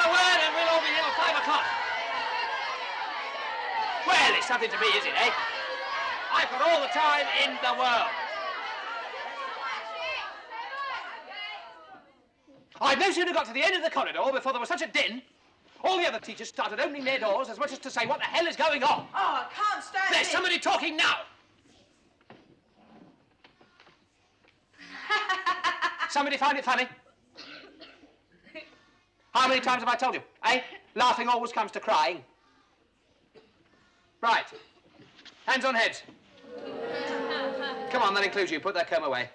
Another word and we'll all be here at 5 o'clock. Well, it's something to me, is it, eh? I've got all the time in the world. I'd no sooner got to the end of the corridor before there was such a din. All the other teachers started opening their doors as much as to say, what the hell is going on? Oh, I can't stand it. There's somebody talking now. Somebody find it funny? How many times have I told you, eh? Laughing always comes to crying. Right. Hands on heads. Come on, that includes you. Put that comb away.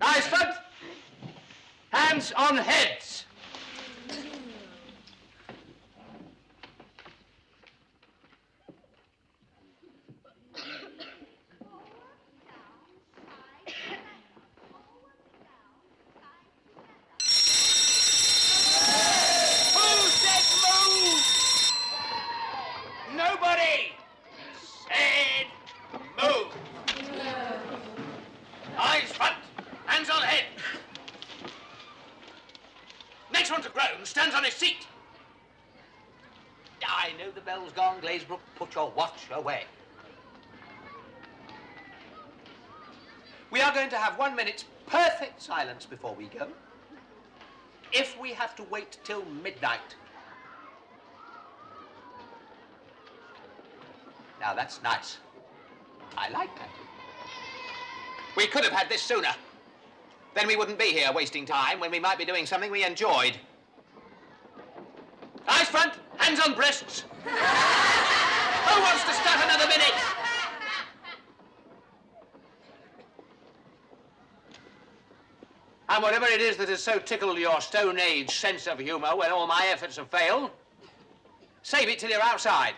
Eyes front. Hands on heads. Who said move? Nobody said move. Eyes front. Hands on head. Next one to groan stands on his seat. I know the bell's gone, Glazebrook. Put your watch away. We are going to have 1 minute's perfect silence before we go. If we have to wait till midnight. Now that's nice. I like that. We could have had this sooner. Then we wouldn't be here wasting time when we might be doing something we enjoyed. Eyes front, hands on breasts. Who wants to start another minute? And whatever it is that has so tickled your Stone Age sense of humour when all my efforts have failed, save it till you're outside.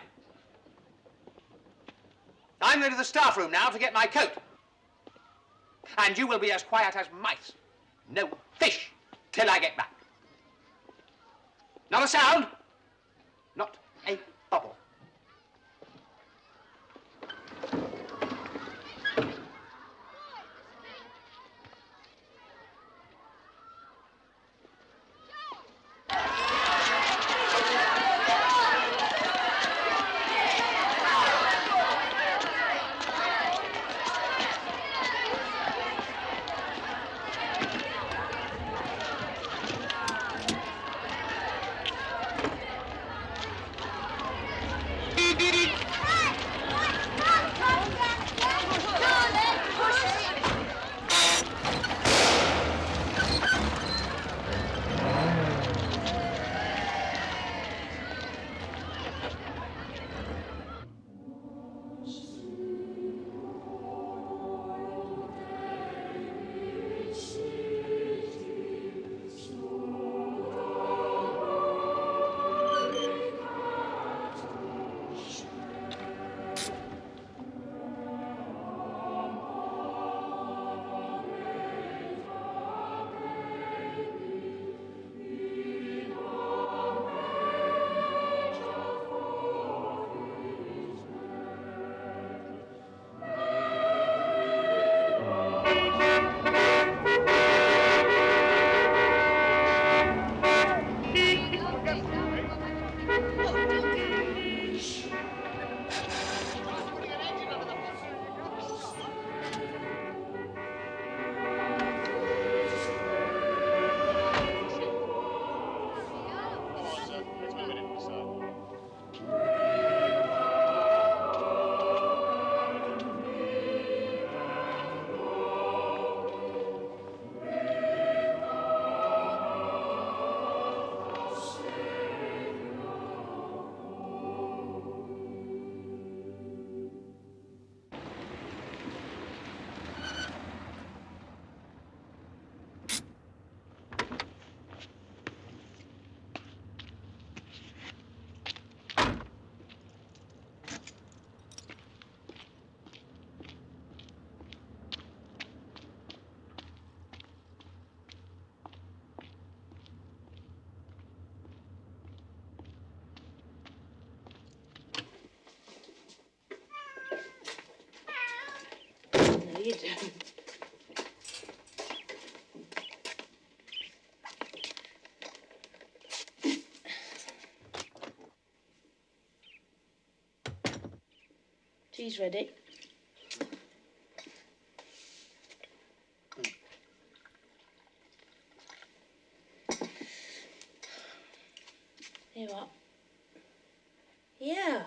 I'm going to the staff room now to get my coat. And you will be as quiet as mice. No fish till I get back. Not a sound. Not a bubble. She's ready. Here you are. Yeah.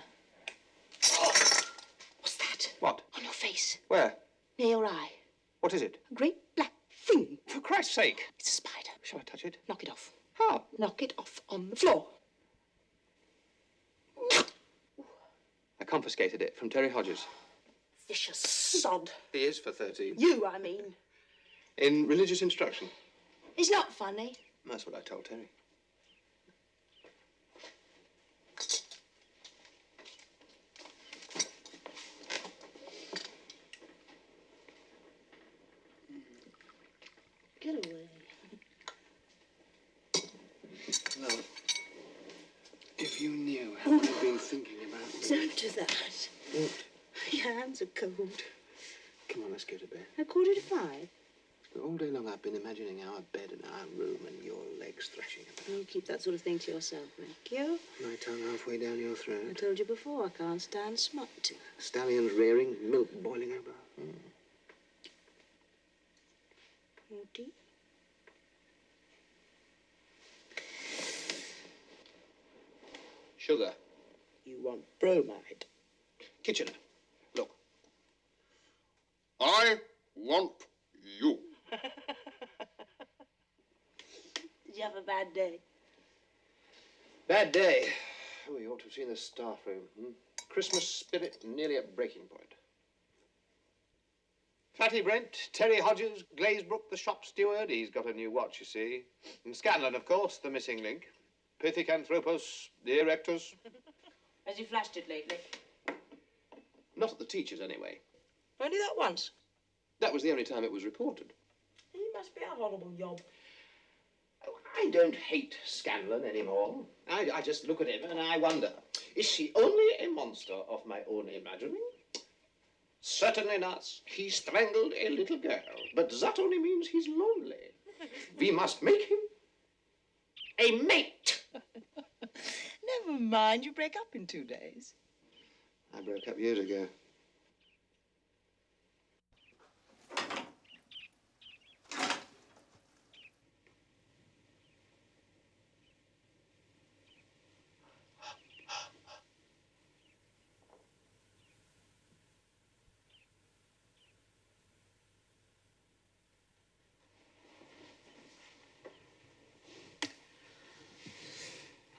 Oh, what's that? What? On your face. Where? Near your eye. What is it? A great black thing. For Christ's sake. It's a spider. Shall I touch it? Knock it off. How? Knock it off on the floor. I confiscated it from Terry Hodges. Vicious sod. He is for 13. You, I mean. In religious instruction. He's not funny. That's what I told Terry. Get away. Well, if you knew how I've been thinking about you. Don't do that. What? Your hands are cold. Come on, let's go to bed. 5:15. All day long I've been imagining our bed and our room and your legs thrashing about. You keep that sort of thing to yourself, thank you. My tongue halfway down your I throat. told you before, I can't stand smut. Stallions rearing, milk boiling over. Tea? Sugar. You want bromide. Kitchener. Look. I want you. Did you have a bad day? Bad day. Oh, you ought to have seen the staff room. Christmas spirit nearly at breaking point. Fatty Brent, Terry Hodges, Glazebrook, the shop steward. He's got a new watch, you see. And Scanlon, of course, the missing link. Pithecanthropus, the erectus. Has he flashed it lately? Not at the teachers, anyway. Only that once. That was the only time it was reported. He must be a horrible yob. Oh, I don't hate Scanlon anymore. I just look at him and I wonder, is he only a monster of my own imagining? Certainly not. He strangled a little girl, but that only means he's lonely. We must make him a mate. Never mind, you break up in 2 days. I broke up years ago.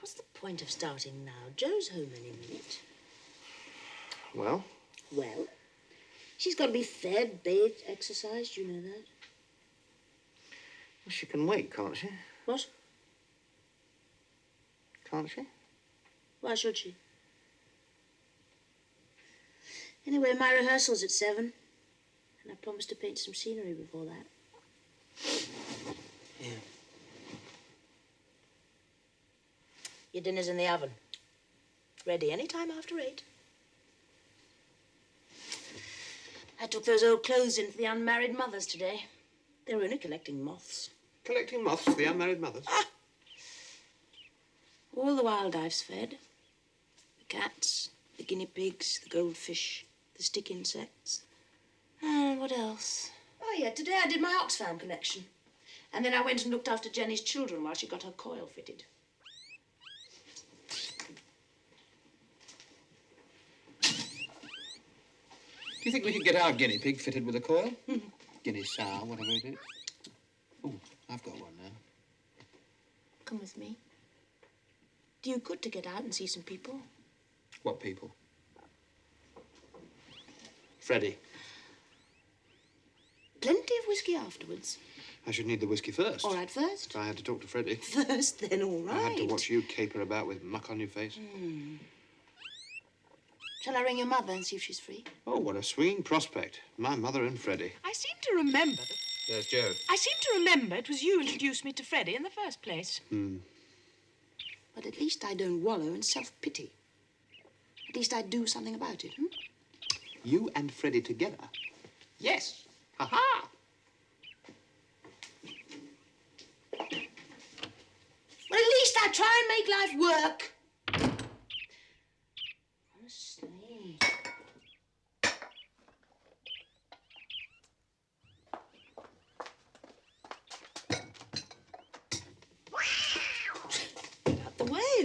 What's the point of starting now? Jo's home any minute. Well? Well, she's got to be fed, bathed, exercised. You know that. Well, she can wait, can't she? What? Can't she? Why should she? Anyway, my rehearsal's at 7. And I promised to paint some scenery before that. Yeah. Your dinner's in the oven. Ready any time after 8. I took those old clothes in for the unmarried mothers today. They were only collecting moths. Collecting moths for the unmarried mothers? Ah! All the wildlife's fed. The cats, the guinea pigs, the goldfish, the stick insects. And what else? Oh, yeah, today I did my Oxfam collection. And then I went and looked after Jenny's children while she got her coil fitted. Do you think we could get our guinea pig fitted with a coil? Guinea sow, whatever it is. Oh, I've got one now. Come with me. Do you good to get out and see some people? What people? Freddie. Plenty of whiskey afterwards. I should need the whiskey first. All right, first. If I had to talk to Freddie. First, then all right. I had to watch you caper about with muck on your face. Shall I ring your mother and see if she's free? Oh, what a swinging prospect. My mother and Freddie. I seem to remember that... There's Joe. I seem to remember it was you introduced me to Freddie in the first place. But at least I don't wallow in self-pity. At least I do something about it, You and Freddie together? Yes. Ha-ha! Well, at least I try and make life work. Honestly.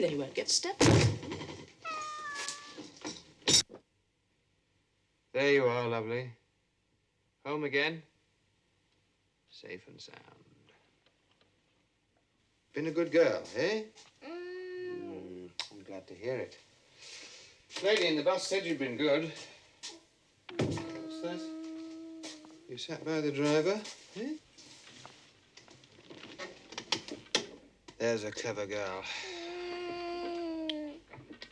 Then he won't get stuck. There you are, lovely. Home again. Safe and sound. Been a good girl, eh? I'm glad to hear it. Lady in the bus said you'd been good. What's that? You sat by the driver, eh? There's a clever girl.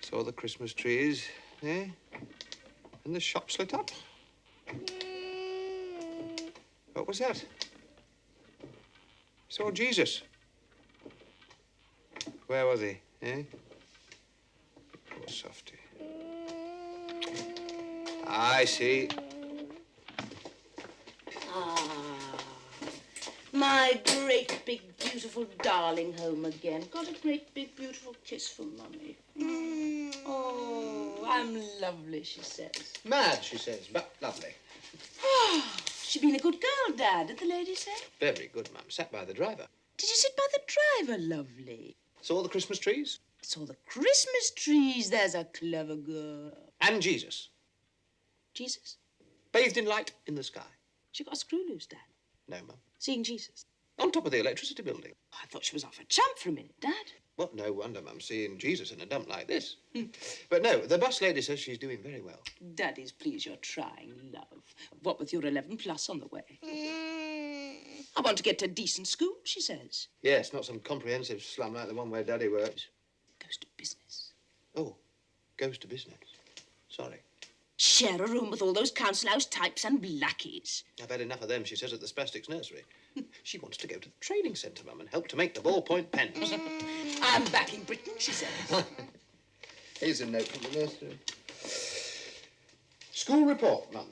Saw the Christmas trees, eh? And the shops lit up. What was that? Saw Jesus. Where was he, eh? Poor softy. I see. Ah, my great, big, beautiful darling home again. Got a great, big, beautiful kiss from Mummy. Oh, I'm lovely, she says. Mad, she says, but lovely. She been a good girl, Dad, did the lady say? Very good, Mum. Sat by the driver. Did you sit by the driver, lovely? Saw the Christmas trees. Saw the Christmas trees. There's a clever girl. And Jesus. Jesus? Bathed in light in the sky. She got a screw loose, Dad. No, Mum. Seeing Jesus. On top of the electricity building. Oh, I thought she was off her chump for a minute, Dad. Well, no wonder, Mum, seeing Jesus in a dump like this. But no, the bus lady says she's doing very well. Daddy's pleased you're trying, love. What with your 11 plus on the way. I want to get to a decent school, she says. Yes, not some comprehensive slum like the one where Daddy works. Goes to business. Oh, goes to business. Sorry. Share a room with all those council house types and blackies. I've had enough of them, she says, at the Spastics nursery. She wants to go to the training centre, Mum, and help to make the ballpoint pens. I'm back in Britain, she says. Here's a note from the nursery. School report, Mum.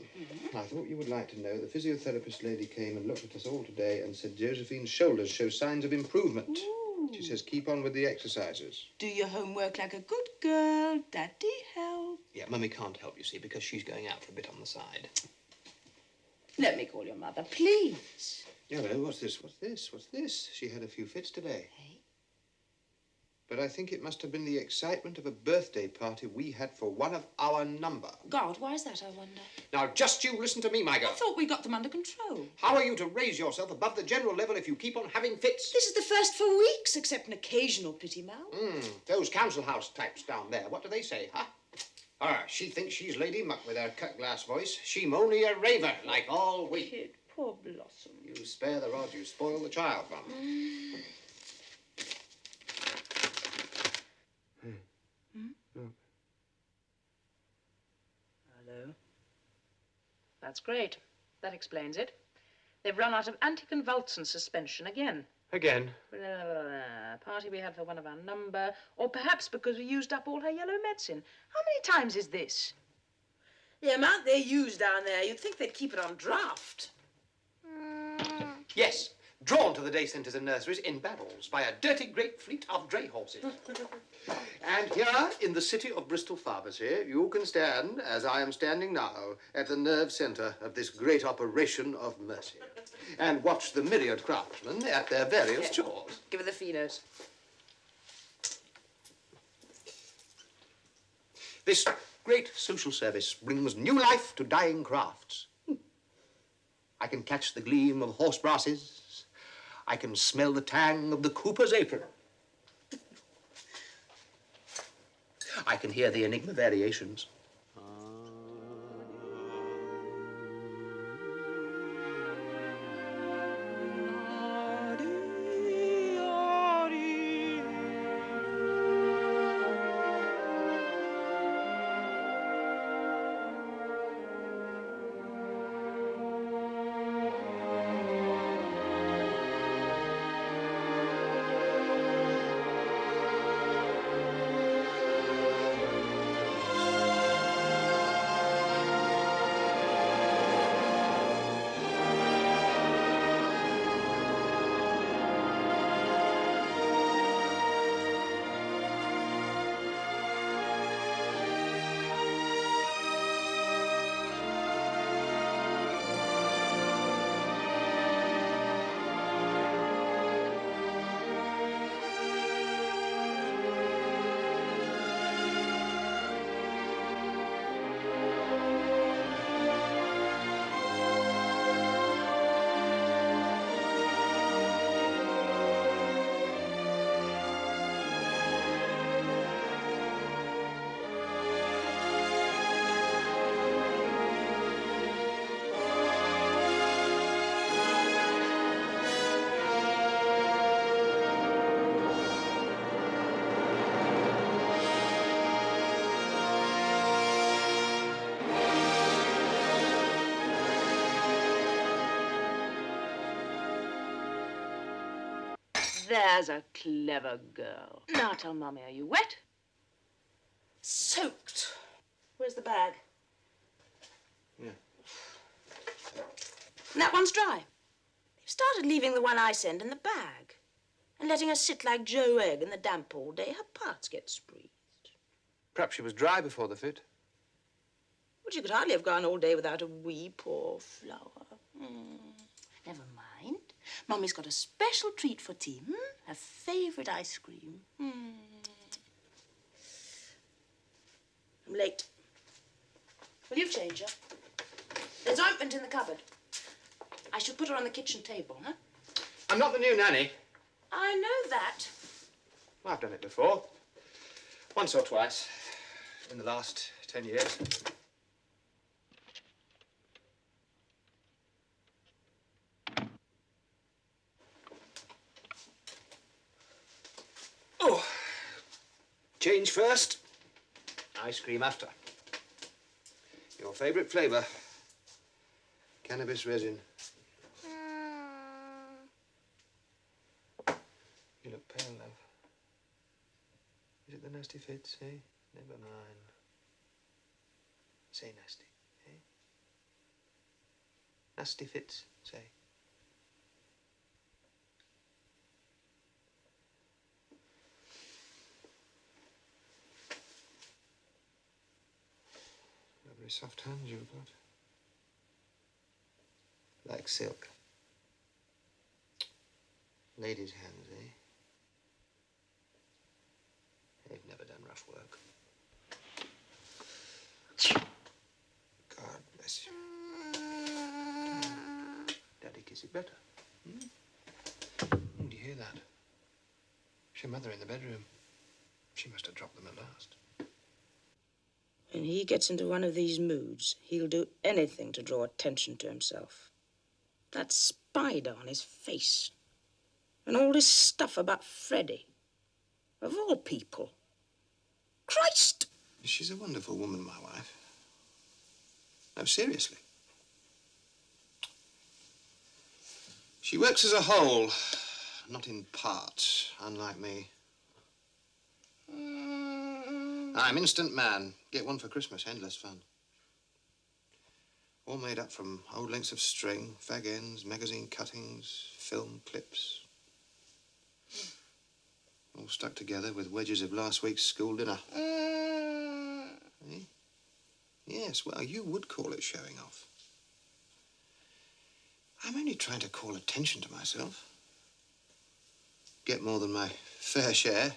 I thought you would like to know the physiotherapist lady came and looked at us all today and said Josephine's shoulders show signs of improvement. Ooh. She says keep on with the exercises. Do your homework like a good girl. Daddy help. Yeah, Mummy can't help, you see, because she's going out for a bit on the side. Let me call your mother, please. Hello, what's this? What's this? What's this? She had a few fits today. Hey? But I think it must have been the excitement of a birthday party we had for one of our number. God, why is that, I wonder? Now, just you listen to me, my girl. I thought we got them under control. How are you to raise yourself above the general level if you keep on having fits? This is the first for weeks, except an occasional pretty mouth. Those council house types down there, what do they say, huh? She thinks she's Lady Muck with her cut-glass voice. She's only a raver, like all we. Kid, poor Blossom. You spare the rod, you spoil the child, Mum. Hello. That's great. That explains it. They've run out of anticonvulsant suspension again. Again? Party we had for one of our number, or perhaps because we used up all her yellow medicine. How many times is this? The amount they use down there, you'd think they'd keep it on draft. Yes, drawn to the day centres and nurseries in barrels by a dirty great fleet of dray horses. And here, in the city of Bristol Pharmacy, you can stand, as I am standing now, at the nerve centre of this great operation of mercy, and watch the myriad craftsmen at their various chores. Give her the Finos. This great social service brings new life to dying crafts. I can catch the gleam of horse brasses. I can smell the tang of the cooper's apron. I can hear the enigma variations. There's a clever girl. Now tell Mummy, are you wet? Soaked. Where's the bag? Yeah. And that one's dry. You've started leaving the one I send in the bag and letting her sit like Joe Egg in the damp all day. Her parts get spreezed. Perhaps she was dry before the fit. But you could hardly have gone all day without a wee poor flower. Never mind. Mummy's got a special treat for tea. Her favourite ice cream. I'm late. Will you change her? There's ointment in the cupboard. I should put her on the kitchen table, huh? I'm not the new nanny. I know that. I've done it before. Once or twice in the last 10 years. Oh, change first, ice cream after. Your favourite flavour, cannabis resin. You look pale, love. Is it the nasty fits, eh? Never mind. Say nasty, eh? Nasty fits, say. Lovely soft hands you've got. Like silk. Ladies' hands, eh? They've never done rough work. God bless you. Daddy kiss it better. Oh, do you hear that? It's your mother in the bedroom. She must have dropped them at last. When he gets into one of these moods, he'll do anything to draw attention to himself. That spider on his face. And all this stuff about Freddie. Of all people. Christ! She's a wonderful woman, my wife. No, seriously. She works as a whole, not in parts, unlike me. I'm Instant Man. Get one for Christmas. Endless fun. All made up from old lengths of string, fag ends, magazine cuttings, film clips. All stuck together with wedges of last week's school dinner. Eh? Yes, well, you would call it showing off. I'm only trying to call attention to myself. Get more than my fair share.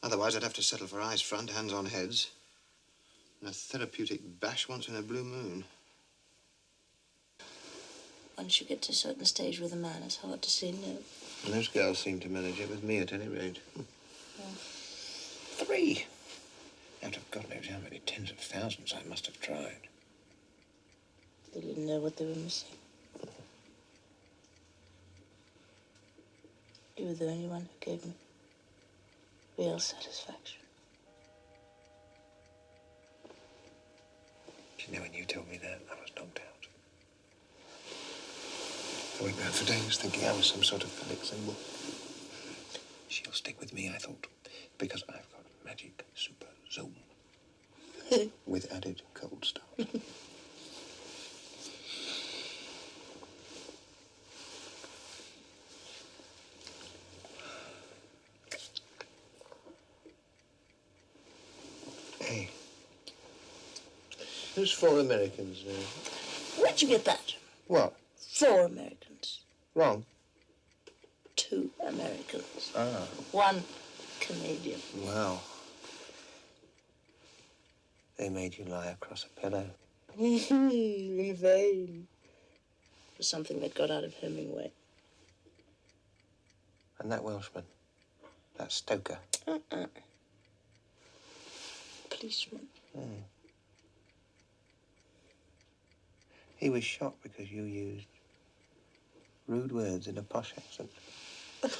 Otherwise, I'd have to settle for eyes front, hands on heads. And a therapeutic bash once in a blue moon. Once you get to a certain stage with a man, it's hard to say no. And those girls seem to manage it with me at any rate. Yeah. 3. Out of God knows how many tens of thousands I must have tried. They didn't know what they were missing. You were the only one who gave me real satisfaction. You know, when you told me that, I was knocked out. I went round for days thinking I was some sort of phallic symbol. She'll stick with me, I thought, because I've got magic super zoom with added cold start. Hey, who's 4 Americans now? Where'd you get that? What? 4 Americans. Wrong. 2 Americans. Ah. 1 Canadian. Well. They made you lie across a pillow. In vain. It was something that got out of Hemingway. And that Welshman, that stoker. Policeman. He was shocked because you used rude words in a posh accent. And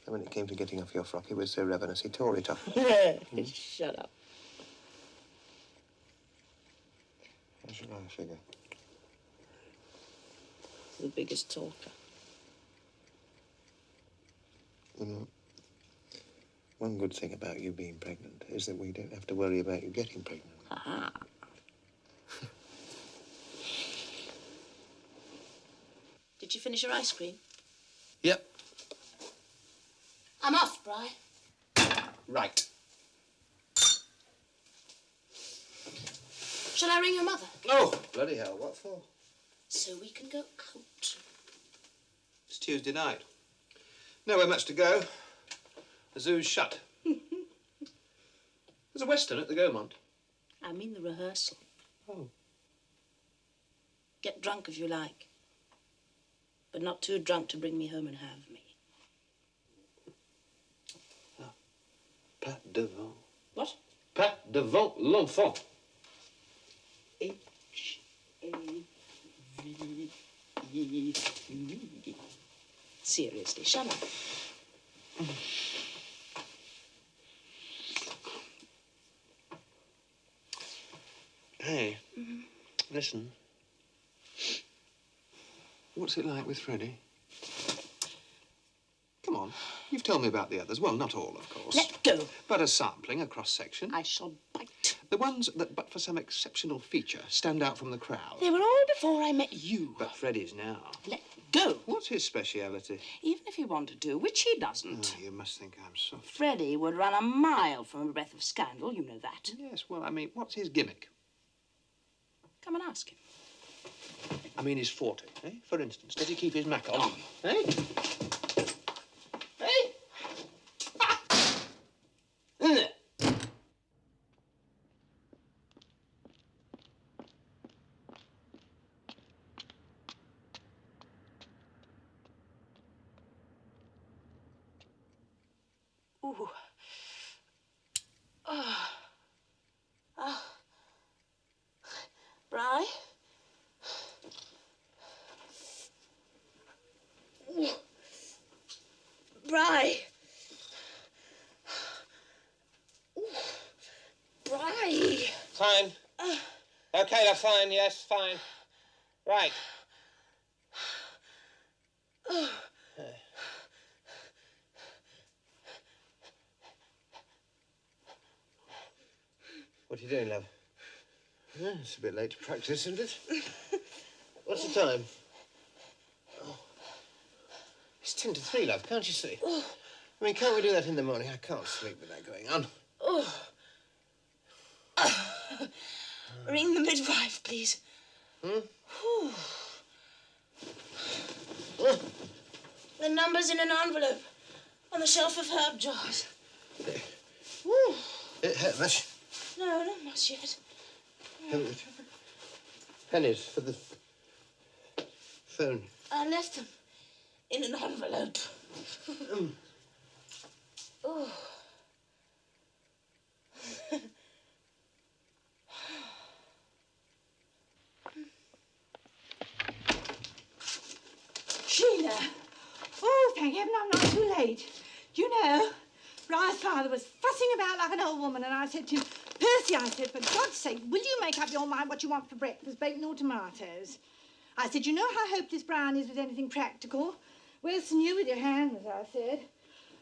when it came to getting off your frock, he was so ravenous, he tore it off. Shut up. How should I figure? The biggest talker. You know, one good thing about you being pregnant is that we don't have to worry about you getting pregnant. Aha. Did you finish your ice cream? Yep. I'm off, Bri. Right. Shall I ring your mother? Oh, bloody hell, what for? So we can go out. It's Tuesday night. Nowhere much to go. The zoo's shut. There's a Western at the Gaumont. I mean the rehearsal. Oh. Get drunk if you like. But not too drunk to bring me home and have me. Pas devant. What? Pas devant l'enfant. H-A-V-E. Seriously, shut up. Hey, listen. What's it like with Freddie? Come on, you've told me about the others. Well, not all, of course. Let go. But a sampling, a cross-section. I shall bite. The ones that, but for some exceptional feature, stand out from the crowd. They were all before I met you. But Freddie's now. Let go. What's his speciality? Even if he wanted to, which he doesn't. Oh, you must think I'm soft. Freddie would run a mile from a breath of scandal, you know that. Yes, well, I mean, what's his gimmick? Come and ask him. I mean, his forte, eh? For instance, does he keep his mac on? Eh? Eh? Ah! Ooh. Oh. Oh. Bri? Ooh. Bri. Ooh. Bri. Fine. Okay, that's fine. Yes, fine. Right. What are you doing, love? It's a bit late to practice, isn't it? What's the time? Oh. It's 10 to 3, love, can't you see? I mean, can't we do that in the morning? I can't sleep with that going on. Ring the midwife, please. The number's in an envelope on the shelf of herb jars. It hurt much. No, not much yet. Pennies for the phone. I left them in an envelope. Oh. Sheila! Oh, thank heaven I'm not too late. Do you know, Bri's father was fussing about like an old woman, and I said to him, Percy, I said, for God's sake, will you make up your mind what you want for breakfast, bacon or tomatoes? I said, you know how hopeless Brian is with anything practical? Wilson, you with your hands, I said.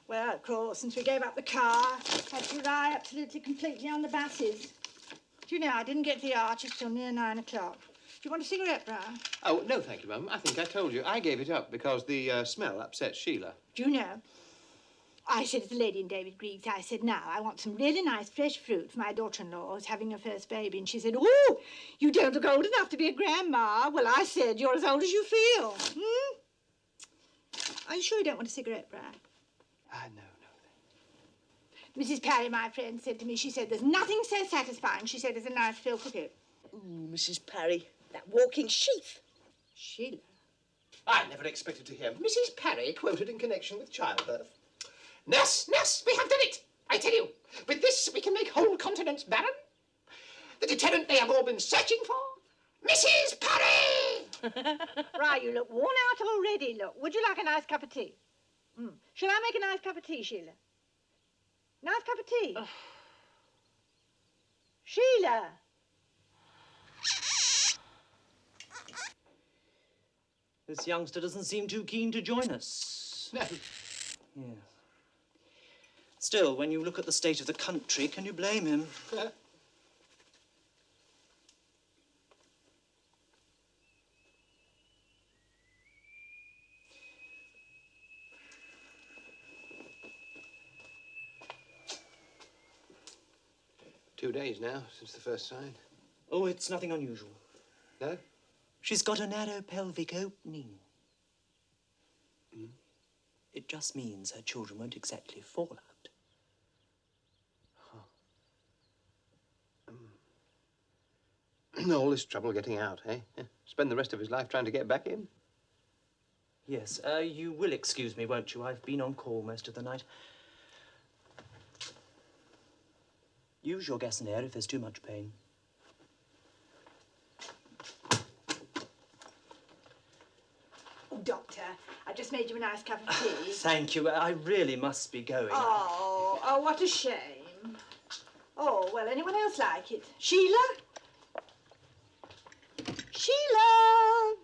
Well, of course, since we gave up the car, had to rely absolutely completely on the buses. Do you know, I didn't get to the Arches till near 9 o'clock. Do you want a cigarette, Brian? Oh, no, thank you, Mum. I think I told you. I gave it up because the smell upset Sheila. Do you know? I said to the lady in David Greaves, I said, now, I want some really nice fresh fruit for my daughter-in-law who's having her first baby. And she said, oh, you don't look old enough to be a grandma. Well, I said, you're as old as you feel. Are you sure you don't want a cigarette, Brian? No. Mrs. Parry, my friend, said to me, she said, there's nothing so satisfying, she said, as a nice fill cookie. Ooh, Mrs. Parry, that walking sheath. Sheila. I never expected to hear Mrs. Parry quoted in connection with childbirth. Nurse, we have done it! I tell you, with this we can make whole continents barren. The deterrent they have all been searching for. Mrs. Parry! Right, you look worn out already, look. Would you like a nice cup of tea? Shall I make a nice cup of tea, Sheila? Nice cup of tea? Sheila! This youngster doesn't seem too keen to join us. No. Yes. Still, when you look at the state of the country, can you blame him? 2 days now since the first sign. Oh, it's nothing unusual. No? She's got a narrow pelvic opening. It just means her children won't exactly fall out. All this trouble getting out, eh? Spend the rest of his life trying to get back in? Yes, you will excuse me, won't you? I've been on call most of the night. Use your gas and air if there's too much pain. Oh, Doctor, I just made you a nice cup of tea. Thank you. I really must be going. Oh, what a shame. Oh, well, anyone else like it? Sheila? Sheila!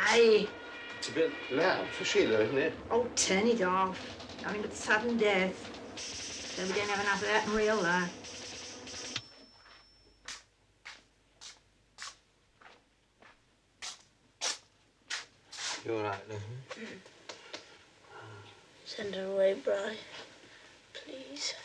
Hi. It's a bit loud for Sheila, isn't it? Oh, turn it off. Nothing but sudden death. So we don't have enough of that in real life. You're all right, then. Send her away, Bri. Please.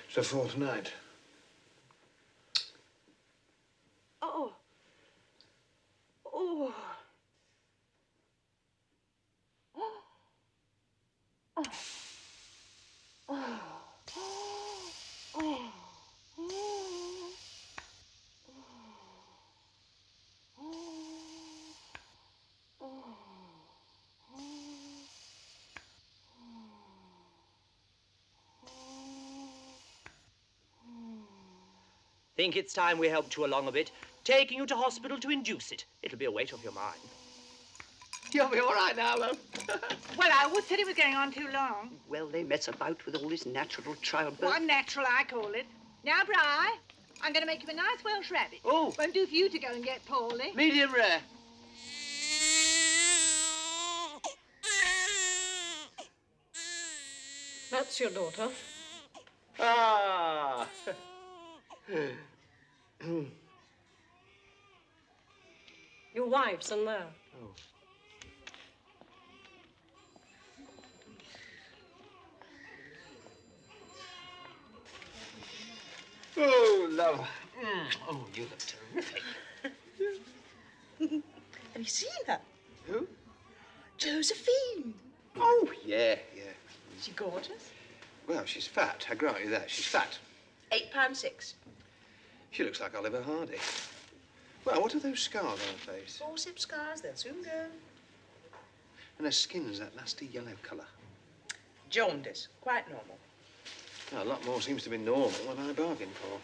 So for tonight. Oh. Oh. Oh. Oh. Oh. Think it's time we helped you along a bit. Taking you to hospital to induce it. It'll be a weight off your mind. You'll be all right now, love. Well, I always said it was going on too long. Well, they mess about with all this natural childbirth. What natural, I call it. Now, Bri, I'm going to make you a nice Welsh rabbit. Oh. Won't do for you to go and get Paulie. Medium rare. That's your daughter. Ah. Your wife's in there. Oh, love. Oh, you look terrific. Have you seen her? Who? Josephine. Oh, yeah. Is she gorgeous? Well, she's fat. I grant you that. She's fat. £8.6. She looks like Oliver Hardy. Well, what are those scars on her face? Forceps scars, they'll soon go. And her skin's that nasty yellow colour. Jaundice, quite normal. Well, a lot more seems to be normal than I bargained for.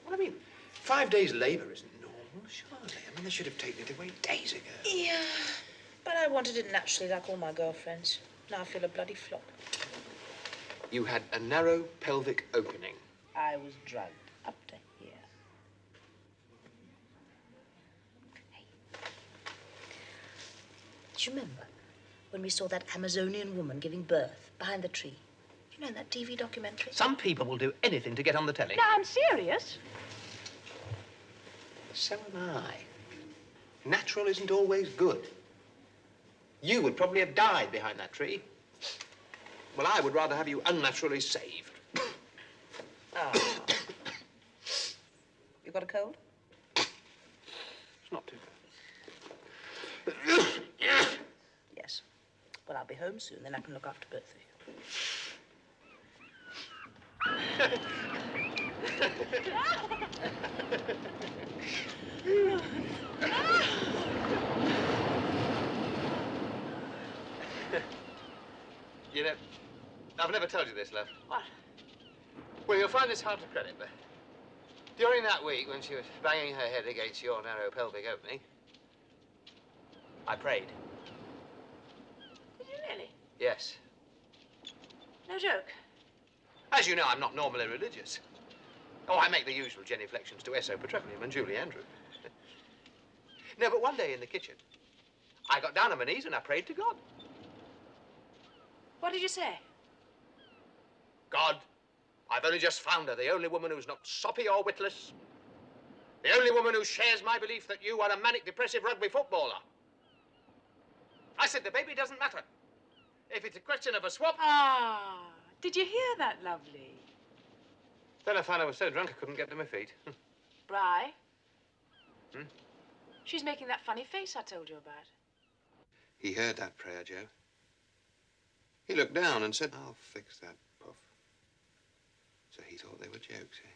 Well, I mean, 5 days labour isn't normal, surely. I mean, they should have taken it away days ago. Yeah, but I wanted it naturally like all my girlfriends. Now I feel a bloody flop. You had a narrow pelvic opening. I was drugged up to here. Hey. Do you remember when we saw that Amazonian woman giving birth behind the tree? You know, in that TV documentary? Some people will do anything to get on the telly. No, I'm serious. So am I. Natural isn't always good. You would probably have died behind that tree. Well, I would rather have you unnaturally saved. Oh. You got a cold? It's not too bad. Yes. Well, I'll be home soon, then I can look after both of you. You know, I've never told you this, love. What? Well, you'll find this hard to credit, but during that week when she was banging her head against your narrow pelvic opening, I prayed. Did you really? Yes. No joke. As you know, I'm not normally religious. Oh, I make the usual genuflections to Esso Petroleum and Julie Andrew. No, but one day in the kitchen, I got down on my knees and I prayed to God. What did you say? God, I've only just found her, the only woman who's not soppy or witless. The only woman who shares my belief that you are a manic depressive rugby footballer. I said the baby doesn't matter. If it's a question of a swap... Ah, did you hear that, lovely? Then I found I was so drunk I couldn't get to my feet. Bri? Hmm? She's making that funny face I told you about. He heard that prayer, Joe. He looked down and said, I'll fix that puff. So he thought they were jokes, eh?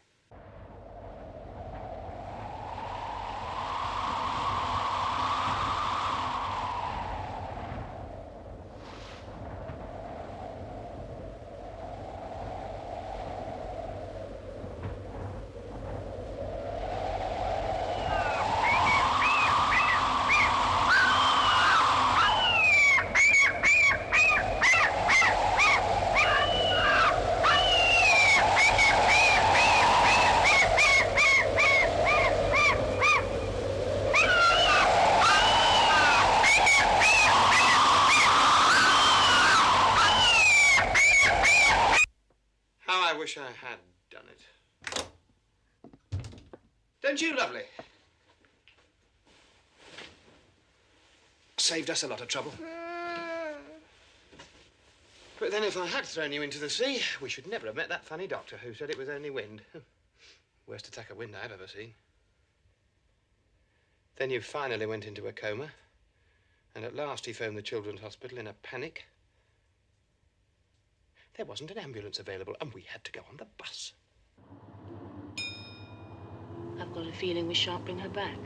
How I wish I had done it. Don't you, lovely? Saved us a lot of trouble. But then if I had thrown you into the sea, we should never have met that funny doctor who said it was only wind. Worst attack of wind I've ever seen. Then you finally went into a coma, and at last he phoned the Children's Hospital in a panic. There wasn't an ambulance available, and we had to go on the bus. I've got a feeling we shan't bring her back.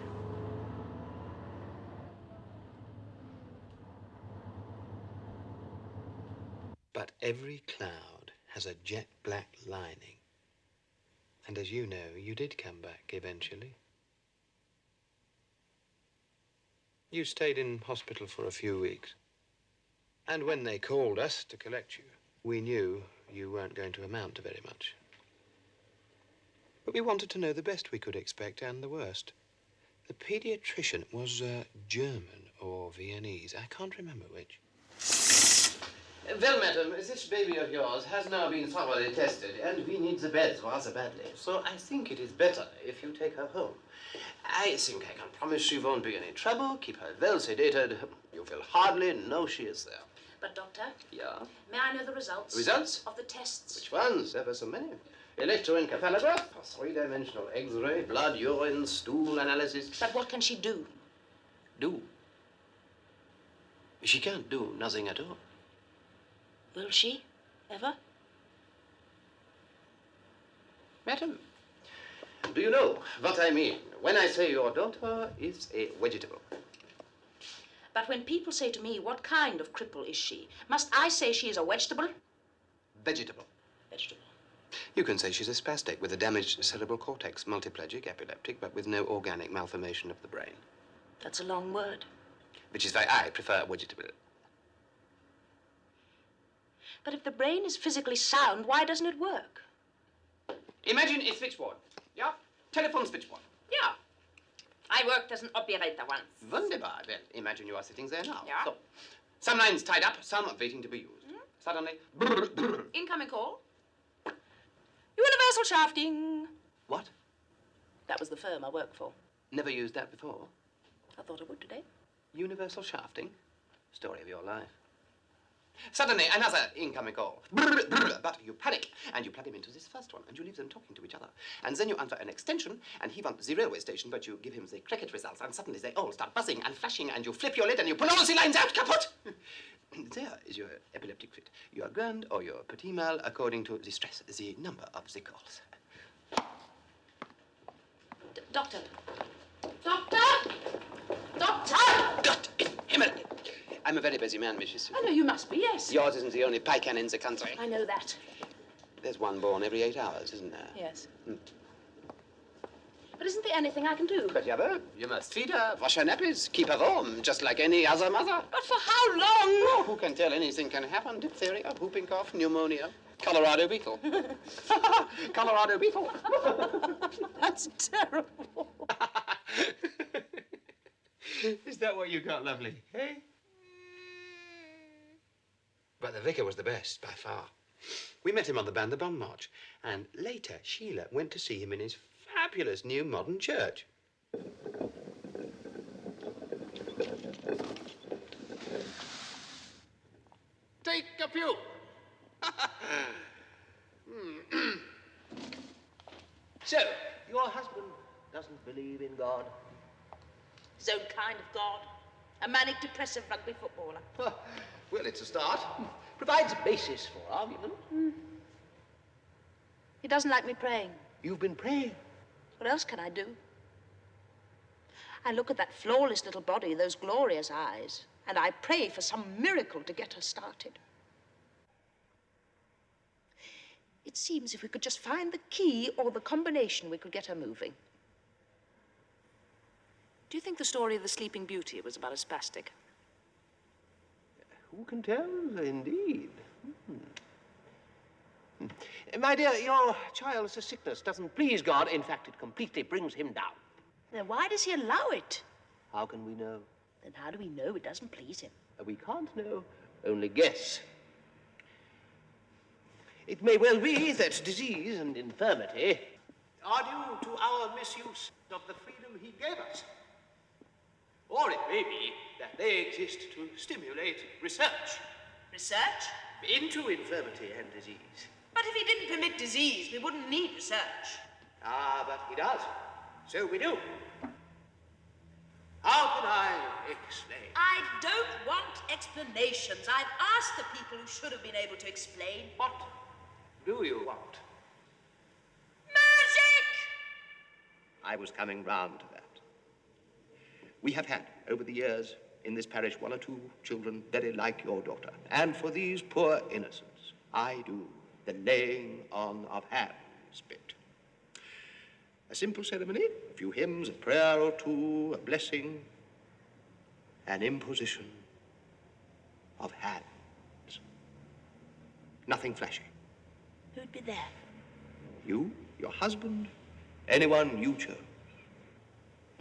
But every cloud has a jet black lining. And as you know, you did come back eventually. You stayed in hospital for a few weeks. And when they called us to collect you, we knew you weren't going to amount to very much. But we wanted to know the best we could expect and the worst. The pediatrician was German or Viennese. I can't remember which. Well, madam, this baby of yours has now been thoroughly tested, and we need the bed rather badly. So I think it is better if you take her home. I think I can promise she won't be any trouble. Keep her well sedated. You will hardly know she is there. But, Doctor, Yeah? may I know the results? Results? Of the tests? Which ones? There were so many. Electroencephalograph, three-dimensional X-ray, blood, urine, stool analysis. But what can she do? Do? She can't do nothing at all. Will she? Ever? Madam, do you know what I mean when I say your daughter is a vegetable? But when people say to me, what kind of cripple is she? Must I say she is a vegetable? Vegetable. Vegetable. You can say she's a spastic with a damaged cerebral cortex, multiplegic, epileptic, but with no organic malformation of the brain. That's a long word. Which is why I prefer vegetable. But if the brain is physically sound, why doesn't it work? Imagine a switchboard. Yeah? Telephone switchboard. Yeah. I worked as an operator once. Wunderbar. Well, imagine you are sitting there now. Yeah. So, some lines tied up, some waiting to be used. Suddenly, brr, brr. Incoming call. Universal shafting. What? That was the firm I worked for. Never used that before. I thought I would today. Universal shafting? Story of your life. Suddenly, another incoming call. Brr, brr, but you panic, and you plug him into this first one, and you leave them talking to each other. And then you answer an extension, and he wants the railway station, but you give him the cricket results, and suddenly they all start buzzing and flashing, and you flip your lid, and you pull all the lines out, kaput! There is your epileptic fit. You are grand or you're petit mal, according to the stress, the number of the calls. Doctor. Doctor! Doctor! Gott in Himmel! I'm a very busy man, Mrs. Susan. I know you must be, yes. Yours isn't the only pike in the country. I know that. There's one born every 8 hours, isn't there? Yes. But isn't there anything I can do? But, Yabba, you must feed her, wash her nappies, keep her warm, just like any other mother. But for how long? Oh, who can tell? Anything can happen. Diphtheria, whooping cough, pneumonia, Colorado beetle. Colorado beetle. That's terrible. Is that what you got, lovely? Eh? But the vicar was the best, by far. We met him on the Ban the Bon March, and later Sheila went to see him in his fabulous new modern church. Take a pew. So, your husband doesn't believe in God? His own kind of God. A manic depressive rugby footballer. Well, it's a start. Provides a basis for argument. He doesn't like me praying. You've been praying. What else can I do? I look at that flawless little body, those glorious eyes, and I pray for some miracle to get her started. It seems if we could just find the key or the combination, we could get her moving. Do you think the story of the Sleeping Beauty was about a spastic? Who can tell, indeed? My dear, your child's sickness doesn't please God. In fact, it completely brings him down. Then why does he allow it? How can we know? Then how do we know it doesn't please him? We can't know, only guess. It may well be that disease and infirmity Are due to our misuse of the freedom he gave us. Or it may be that they exist to stimulate research Research? into infirmity and disease. But if he didn't permit disease, we wouldn't need research. Ah, but he does. So we do. How can I explain? I don't want explanations. I've asked the people who should have been able to explain. What do you want? Magic! I was coming round to that. We have had, over the years, in this parish, 1 or 2 children very like your daughter. And for these poor innocents, I do the laying on of hands bit. A simple ceremony, a few hymns, a prayer or two, a blessing, an imposition of hands. Nothing flashy. Who'd be there? You, your husband, anyone you chose.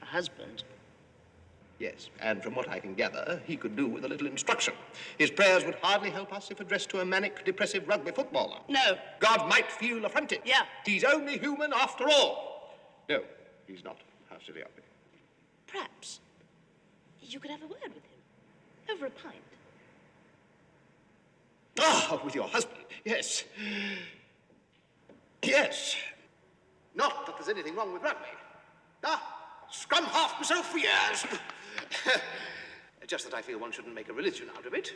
My husband? Yes, and from what I can gather, he could do with a little instruction. His prayers would hardly help us if addressed to a manic, depressive rugby footballer. No. God might feel affronted. Yeah. He's only human after all. No, he's not. How silly of me. Perhaps you could have a word with him. Over a pint. Ah, with your husband, yes. Yes. Not that there's anything wrong with rugby. Scrum half myself for years. Just that I feel one shouldn't make a religion out of it.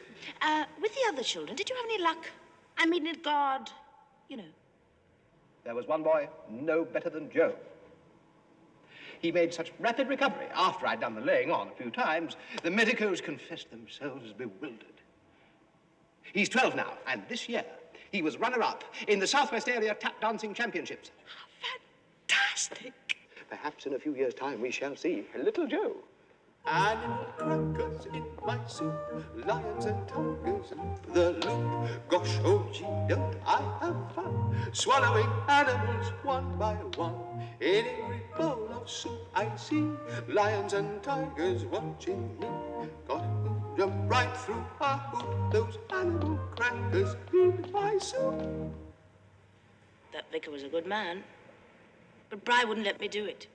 With the other children, did you have any luck? I mean, did God, you know? There was one boy no better than Joe. He made such rapid recovery after I'd done the laying on a few times, the medicos confessed themselves bewildered. He's 12 now, and this year he was runner-up in the Southwest Area Tap Dancing Championships. Fantastic! Perhaps in a few years' time we shall see little Joe. Animal crackers in my soup, lions and tigers loop the loop. Gosh, oh gee, don't I have fun swallowing animals one by one. In every bowl of soup I see lions and tigers watching me. Got to jump right through a hoop, those animal crackers in my soup. That vicar was a good man, but Bri wouldn't let me do it.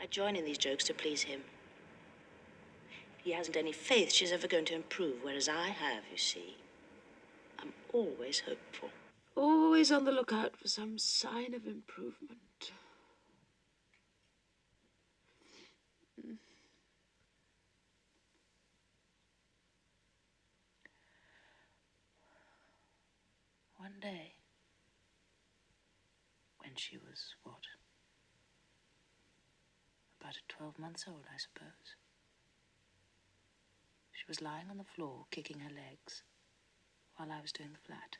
I join in these jokes to please him. He hasn't any faith she's ever going to improve, whereas I have, you see. I'm always hopeful. Always on the lookout for some sign of improvement. One day, when she was, what? About 12 months old, I suppose. She was lying on the floor, kicking her legs, while I was doing the flat.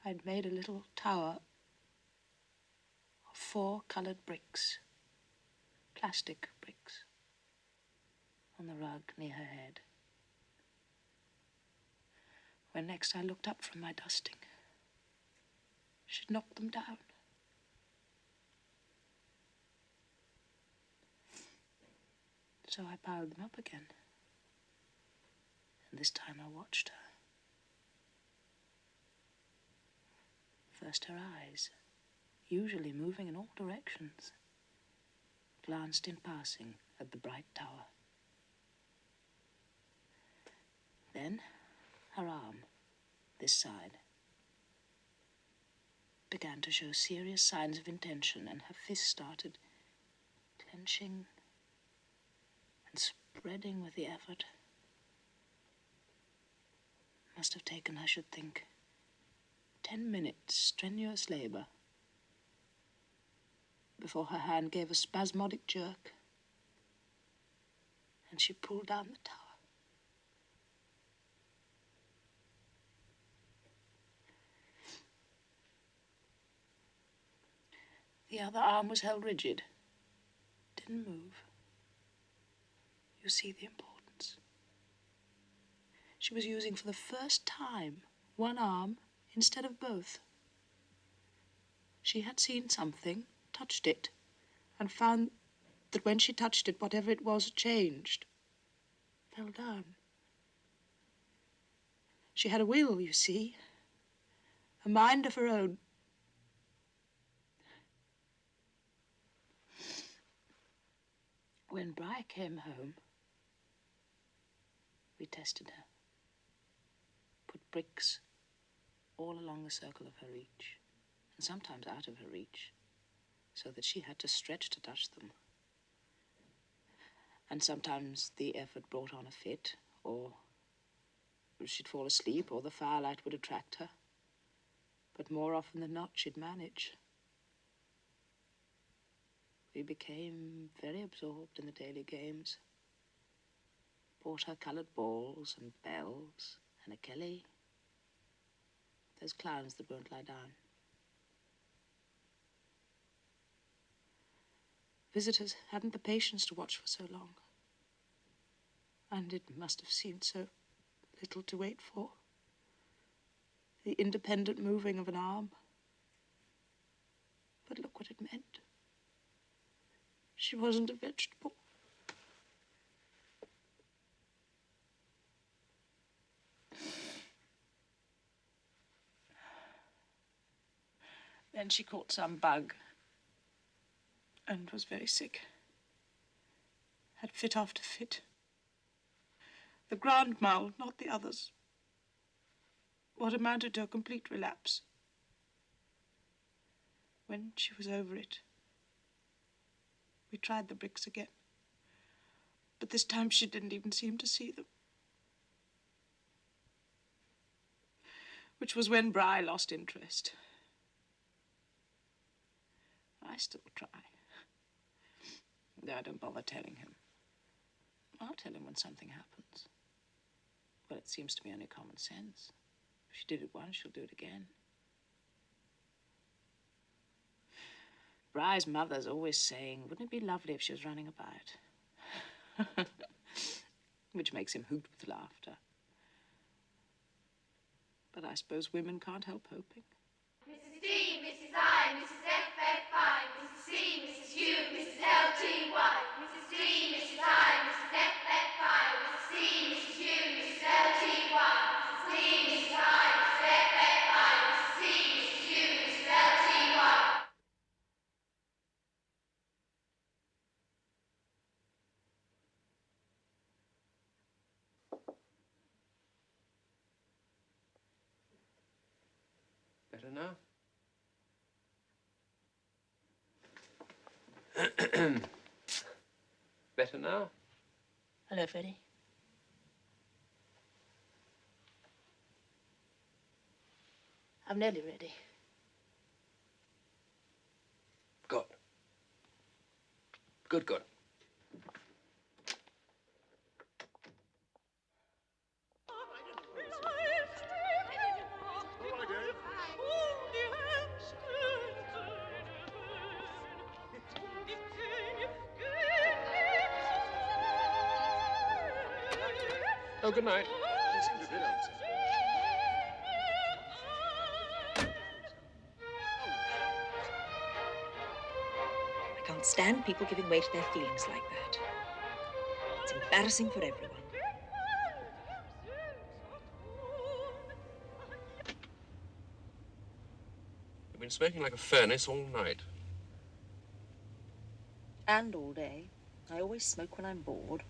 I'd made a little tower of 4 colored bricks, plastic bricks, on the rug near her head. When next I looked up from my dusting, she'd knocked them down. So I piled them up again. And this time I watched her. First her eyes, usually moving in all directions, glanced in passing at the bright tower. Then her arm, this side, began to show serious signs of intention, and her fist started clenching and spreading with the effort. Must have taken, I should think, 10 minutes strenuous labor before her hand gave a spasmodic jerk and she pulled down the tower. The other arm was held rigid, didn't move. You see the importance. She was using for the first time one arm instead of both. She had seen something, touched it, and found that when she touched it, whatever it was changed, fell down. She had a will, you see, a mind of her own. When Bri came home, we tested her, put bricks all along the circle of her reach, and sometimes out of her reach, so that she had to stretch to touch them. And sometimes the effort brought on a fit, or she'd fall asleep, or the firelight would attract her. But more often than not, she'd manage. We became very absorbed in the daily games. Bought her coloured balls and bells and a Kelly. Those clowns that won't lie down. Visitors hadn't the patience to watch for so long. And it must have seemed so little to wait for. The independent moving of an arm. But look what it meant. She wasn't a vegetable. Then she caught some bug and was very sick. Had fit after fit. The grand mal, not the others. What amounted to a complete relapse. When she was over it, we tried the bricks again. But this time she didn't even seem to see them. Which was when Bri lost interest. I still try. Though I don't bother telling him. I'll tell him when something happens. Well, it seems to me only common sense. If she did it once, she'll do it again. Bri's mother's always saying, wouldn't it be lovely if she was running about? Which makes him hoot with laughter. But I suppose women can't help hoping. Mrs. D, Mrs. I, Mrs. F, F, I, Mrs. C, Mrs. U, Mrs. L, T, Y, Mrs. D, Mrs. I, Mrs. F, F, I, Mrs. C, Mrs. U, Mrs. L, T, Y, Mrs. D, Mrs. I, Mrs. F, F, I, Mrs. C, Mrs. U, Mrs. L, T, Y. Better now? Better now? Hello, Freddie. I'm nearly ready. Good. Good, good. Oh, good night. I can't stand people giving way to their feelings like that. It's embarrassing for everyone. You've been smoking like a furnace all night. And all day. I always smoke when I'm bored.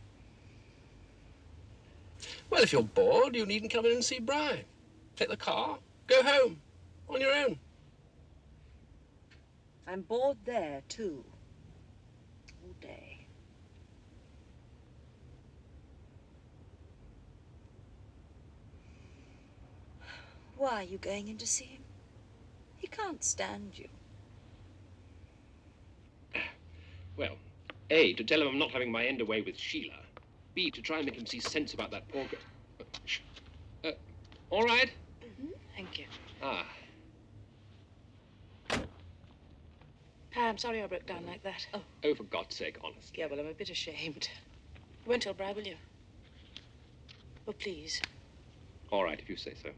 Well, if you're bored, you needn't come in and see Brian. Take the car, go home, on your own. I'm bored there, too. All day. Why are you going in to see him? He can't stand you. Well, A, to tell him I'm not having my end away with Sheila. B, to try and make him see sense about that poor girl. All right? Thank you. Ah. Pa, I'm sorry I broke down like that. Oh, for God's sake, honestly. Yeah, well, I'm a bit ashamed. You won't tell Bri, will you? Oh, please. All right, if you say so.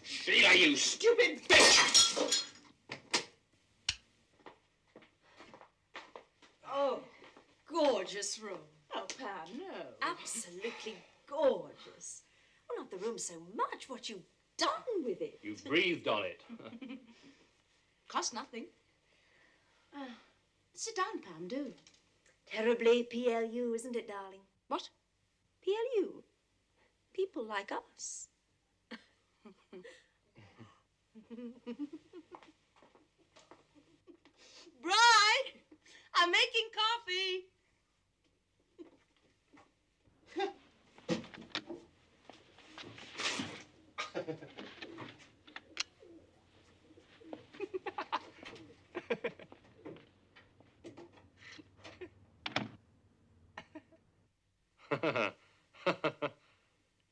Sheila, you stupid bitch! Oh, gorgeous room. Oh, Pa, no. Absolutely gorgeous. Well, not the room so much, what you've done with it. You breathed on it. Cost nothing. Sit down, Pam, do. Terribly PLU, isn't it, darling? What? PLU. People like us. Bri, I'm making coffee.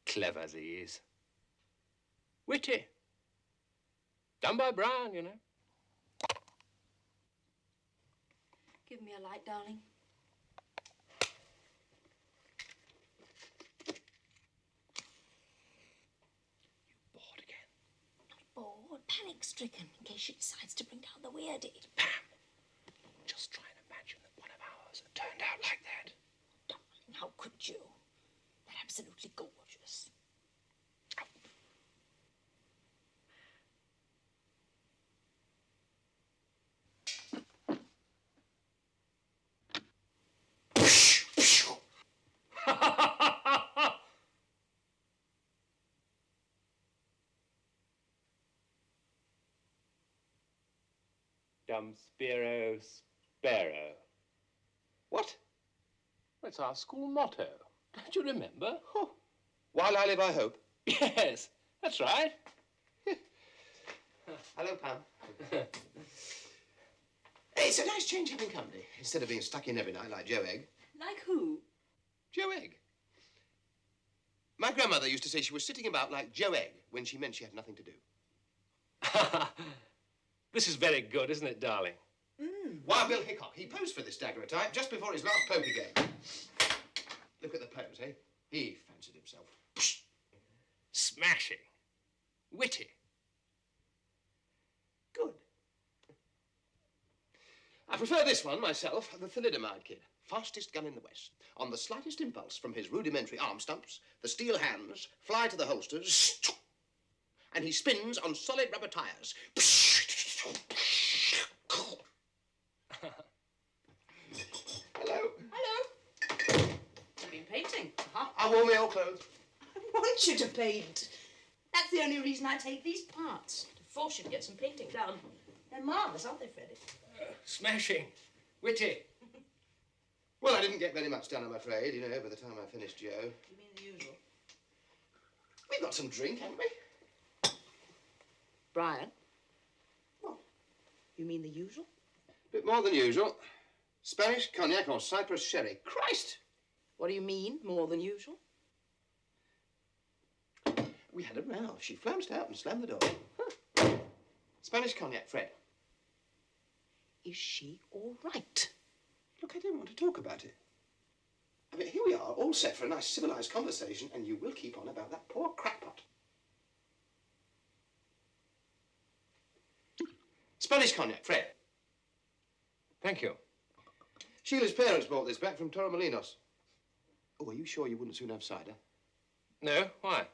Clever as he is. Witty. Done by Brown, you know. Give me a light, darling. Bored again. Bored, panic-stricken, in case she decides to bring down the weirdie. Pam, just try and imagine that one of ours had turned out like that. Darling, how could you? They're absolutely gorgeous. Spiro Sparrow. What? That's our school motto. Don't you remember? Oh. While I live, I hope. Yes, that's right. Hello, Pam. It's a nice change having company, instead of being stuck in every night like Joe Egg. Like who? Joe Egg. My grandmother used to say she was sitting about like Joe Egg when she meant she had nothing to do. This is very good, isn't it, darling? Why, Bill Hickok, he posed for this daguerreotype just before his last poker game. Look at the pose, eh? He fancied himself. Smashing. Witty. Good. I prefer this one myself, the thalidomide kid. Fastest gun in the West. On the slightest impulse from his rudimentary arm stumps, the steel hands fly to the holsters, and he spins on solid rubber tires. Hello, oil clothes. I want you to paint. That's the only reason I take these parts. To force you to get some painting done. They're marvellous, aren't they, Freddie? Smashing. Witty. Well, I didn't get very much done, I'm afraid, you know, by the time I finished Joe. You mean the usual? We've got some drink, haven't we? Brian? What? You mean the usual? Bit more than usual. Spanish cognac or Cyprus sherry. Christ! What do you mean, more than usual? We had a row. She flounced out and slammed the door. Huh. Spanish cognac, Fred. Is she all right? Look, I don't want to talk about it. I mean, here we are, all set for a nice civilized conversation, and you will keep on about that poor crackpot. Spanish cognac, Fred. Thank you. Sheila's parents brought this back from Torremolinos. Oh, are you sure you wouldn't soon have cider? No? Why?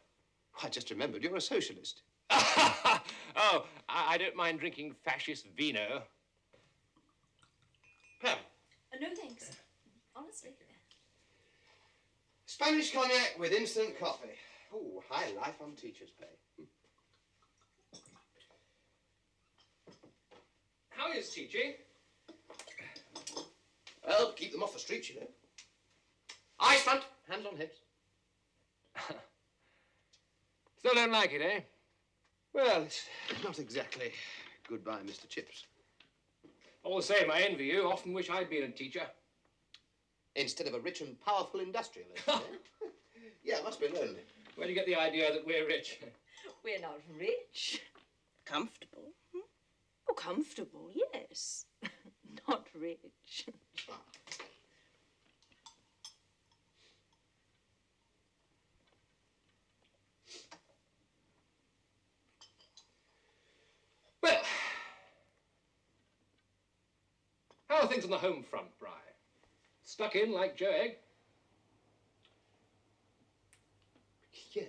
I just remembered you're a socialist. Oh, I don't mind drinking fascist vino. Pam. No, thanks. Honestly. Spanish cognac with instant coffee. Oh, high life on teacher's pay. How is teaching? Well, keep them off the streets, you know. Eyes front, hands on hips. Still don't like it, eh? Well, it's not exactly goodbye, Mr. Chips. All the same, I envy you. Often wish I'd been a teacher. Instead of a rich and powerful industrialist. Eh? Yeah, it must be lonely. Where do you get the idea that we're rich? We're not rich. Comfortable. Hmm? Oh, comfortable, yes. Not rich. Well, how are things on the home front, Bri? Stuck in like Joe Egg? Yeah.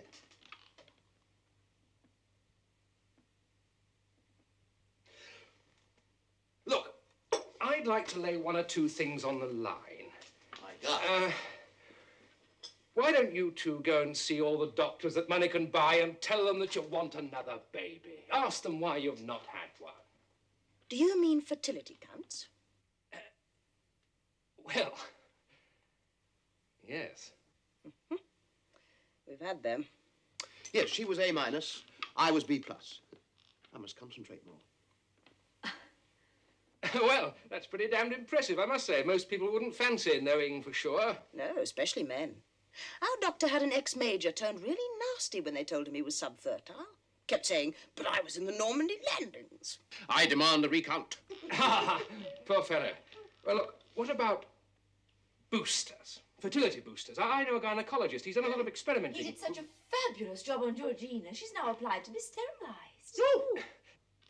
Look, I'd like to lay one or two things on the line. My God. Why don't you two go and see all the doctors that money can buy and tell them that you want another baby? Ask them why you've not had one. Do you mean fertility counts? Well, yes. We've had them. Yes, she was A minus. I was B plus. I must concentrate more. Well, that's pretty damned impressive, I must say. Most people wouldn't fancy knowing for sure. No, especially men. Our doctor had an ex-major turned really nasty when they told him he was subfertile. Kept saying, but I was in the Normandy landings. I demand a recount. Poor fellow. Well, look, what about boosters? Fertility boosters. I know a gynecologist. He's done a lot of experimenting. He did such a fabulous job on Georgina. She's now applied to be sterilised. Oh!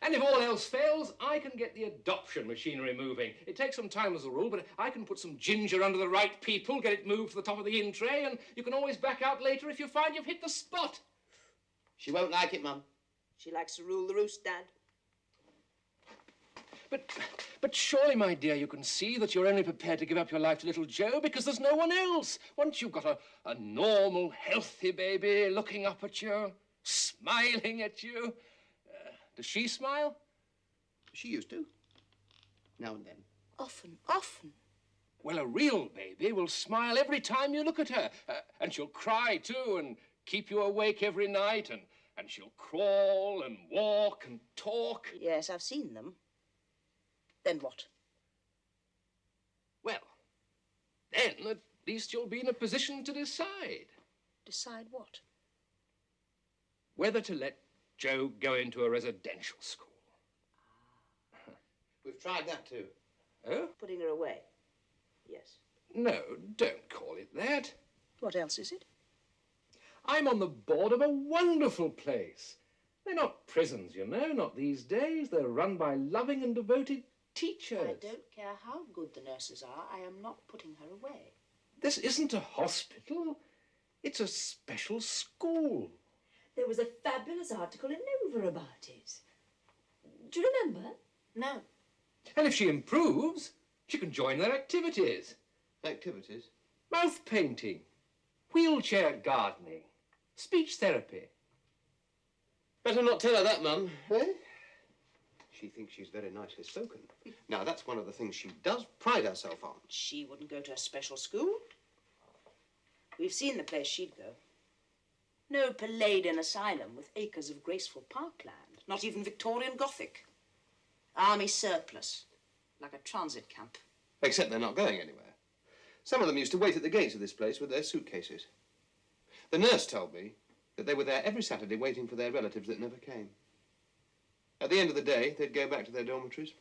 And if all else fails, I can get the adoption machinery moving. It takes some time as a rule, but I can put some ginger under the right people, get it moved to the top of the in tray, and you can always back out later if you find you've hit the spot. She won't like it, Mum. She likes to rule the roost, Dad. But surely, my dear, you can see that you're only prepared to give up your life to little Joe because there's no one else. Once you've got a normal, healthy baby looking up at you, smiling at you. Does she smile? She used to. Now and then. Often, often. Well, a real baby will smile every time you look at her. And she'll cry, too, and keep you awake every night. And she'll crawl and walk and talk. Yes, I've seen them. Then what? Well, then at least you'll be in a position to decide. Decide what? Whether to let Joe go into a residential school. We've tried that too. Oh? Putting her away. Yes. No, don't call it that. What else is it? I'm on the board of a wonderful place. They're not prisons, you know, not these days. They're run by loving and devoted teachers. I don't care how good the nurses are. I am not putting her away. This isn't a hospital. It's a special school. There was a fabulous article in Nova about it. Do you remember? No. And if she improves, she can join their activities. Activities? Mouth painting. wheelchair gardening, speech therapy. Better not tell her that, Mum, eh? She thinks she's very nicely spoken. Now, that's one of the things she does pride herself on. She wouldn't go to a special school. We've seen the place she'd go. No Palladian asylum with acres of graceful parkland. Not even Victorian Gothic. Army surplus, like a transit camp. Except they're not going anywhere. Some of them used to wait at the gates of this place with their suitcases. The nurse told me that they were there every Saturday waiting for their relatives that never came. At the end of the day, they'd go back to their dormitories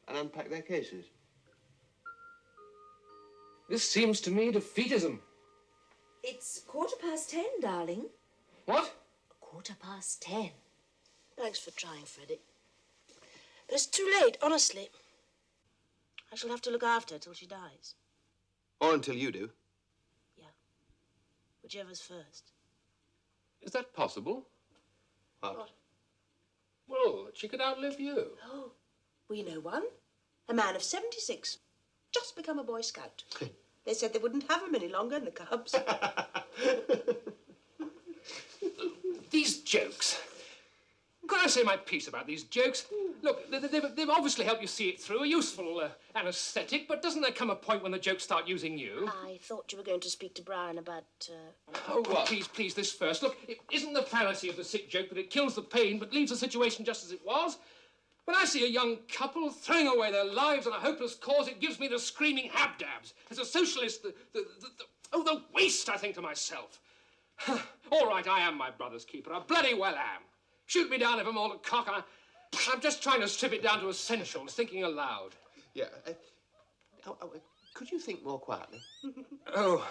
and unpack their cases. This seems to me defeatism. It's 10:15, darling. What? 10:15. Thanks for trying, Freddie. But it's too late, honestly. I shall have to look after her till she dies. Or until you do. Whichever's first. Is that possible? What? Well, she could outlive you. Oh, we know one. A man of 76. Just become a Boy Scout. They said they wouldn't have him any longer in the Cubs. These jokes. Can I say my piece about these jokes? Look, they've obviously helped you see it through, a useful anaesthetic, but doesn't there come a point when the jokes start using you? I thought you were going to speak to Brian about... Oh, please, this first. Look, it isn't the fallacy of the sick joke that it kills the pain but leaves the situation just as it was. When I see a young couple throwing away their lives on a hopeless cause, it gives me the screaming habdabs. As a socialist, the waste, I think to myself. All right, I am my brother's keeper. I bloody well am. Shoot me down if I'm all a cock. I'm just trying to strip it down to essentials, thinking aloud. Yeah. Could you think more quietly? Oh,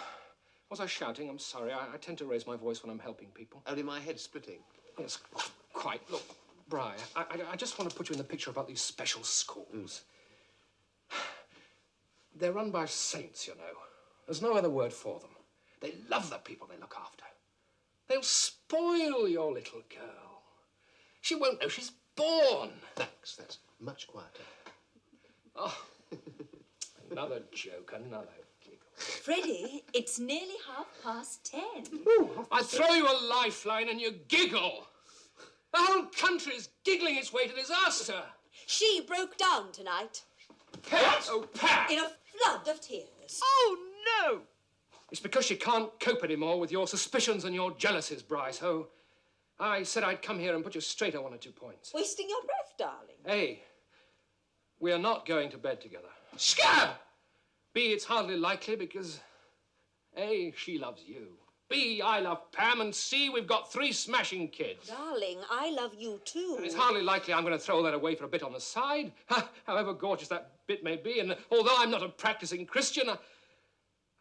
was I shouting? I'm sorry. I tend to raise my voice when I'm helping people. Only my head's splitting. Yes, quite. Look, Bri, I just want to put you in the picture about these special schools. They're run by saints, you know. There's no other word for them. They love the people they look after. They'll spoil your little girl. She won't know she's born. Thanks, that's much quieter. Oh, another joke, another giggle. Freddie, it's nearly 10:30. Ooh, I throw you a lifeline and you giggle. The whole country's giggling its way to disaster. She broke down tonight. Pat! Oh, Pat! In a flood of tears. Oh, no! It's because she can't cope anymore with your suspicions and your jealousies, Bri, so I said I'd come here and put you straight on 1 or 2 points. Wasting your breath, darling. A, we are not going to bed together. Scab! B, it's hardly likely because A, she loves you. B, I love Pam. And C, we've got 3 smashing kids. Darling, I love you too. And it's hardly likely I'm going to throw that away for a bit on the side, however gorgeous that bit may be. And although I'm not a practicing Christian,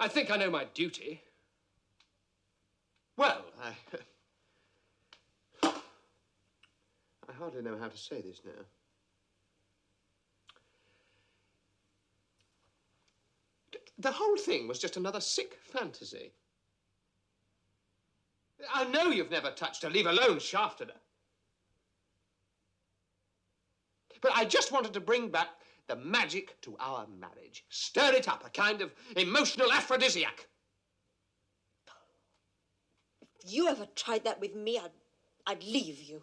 I think I know my duty. Well, I hardly know how to say this now. The whole thing was just another sick fantasy. I know you've never touched her, leave alone shafted her. But I just wanted to bring back the magic to our marriage. Stir it up, a kind of emotional aphrodisiac. If you ever tried that with me, I'd leave you.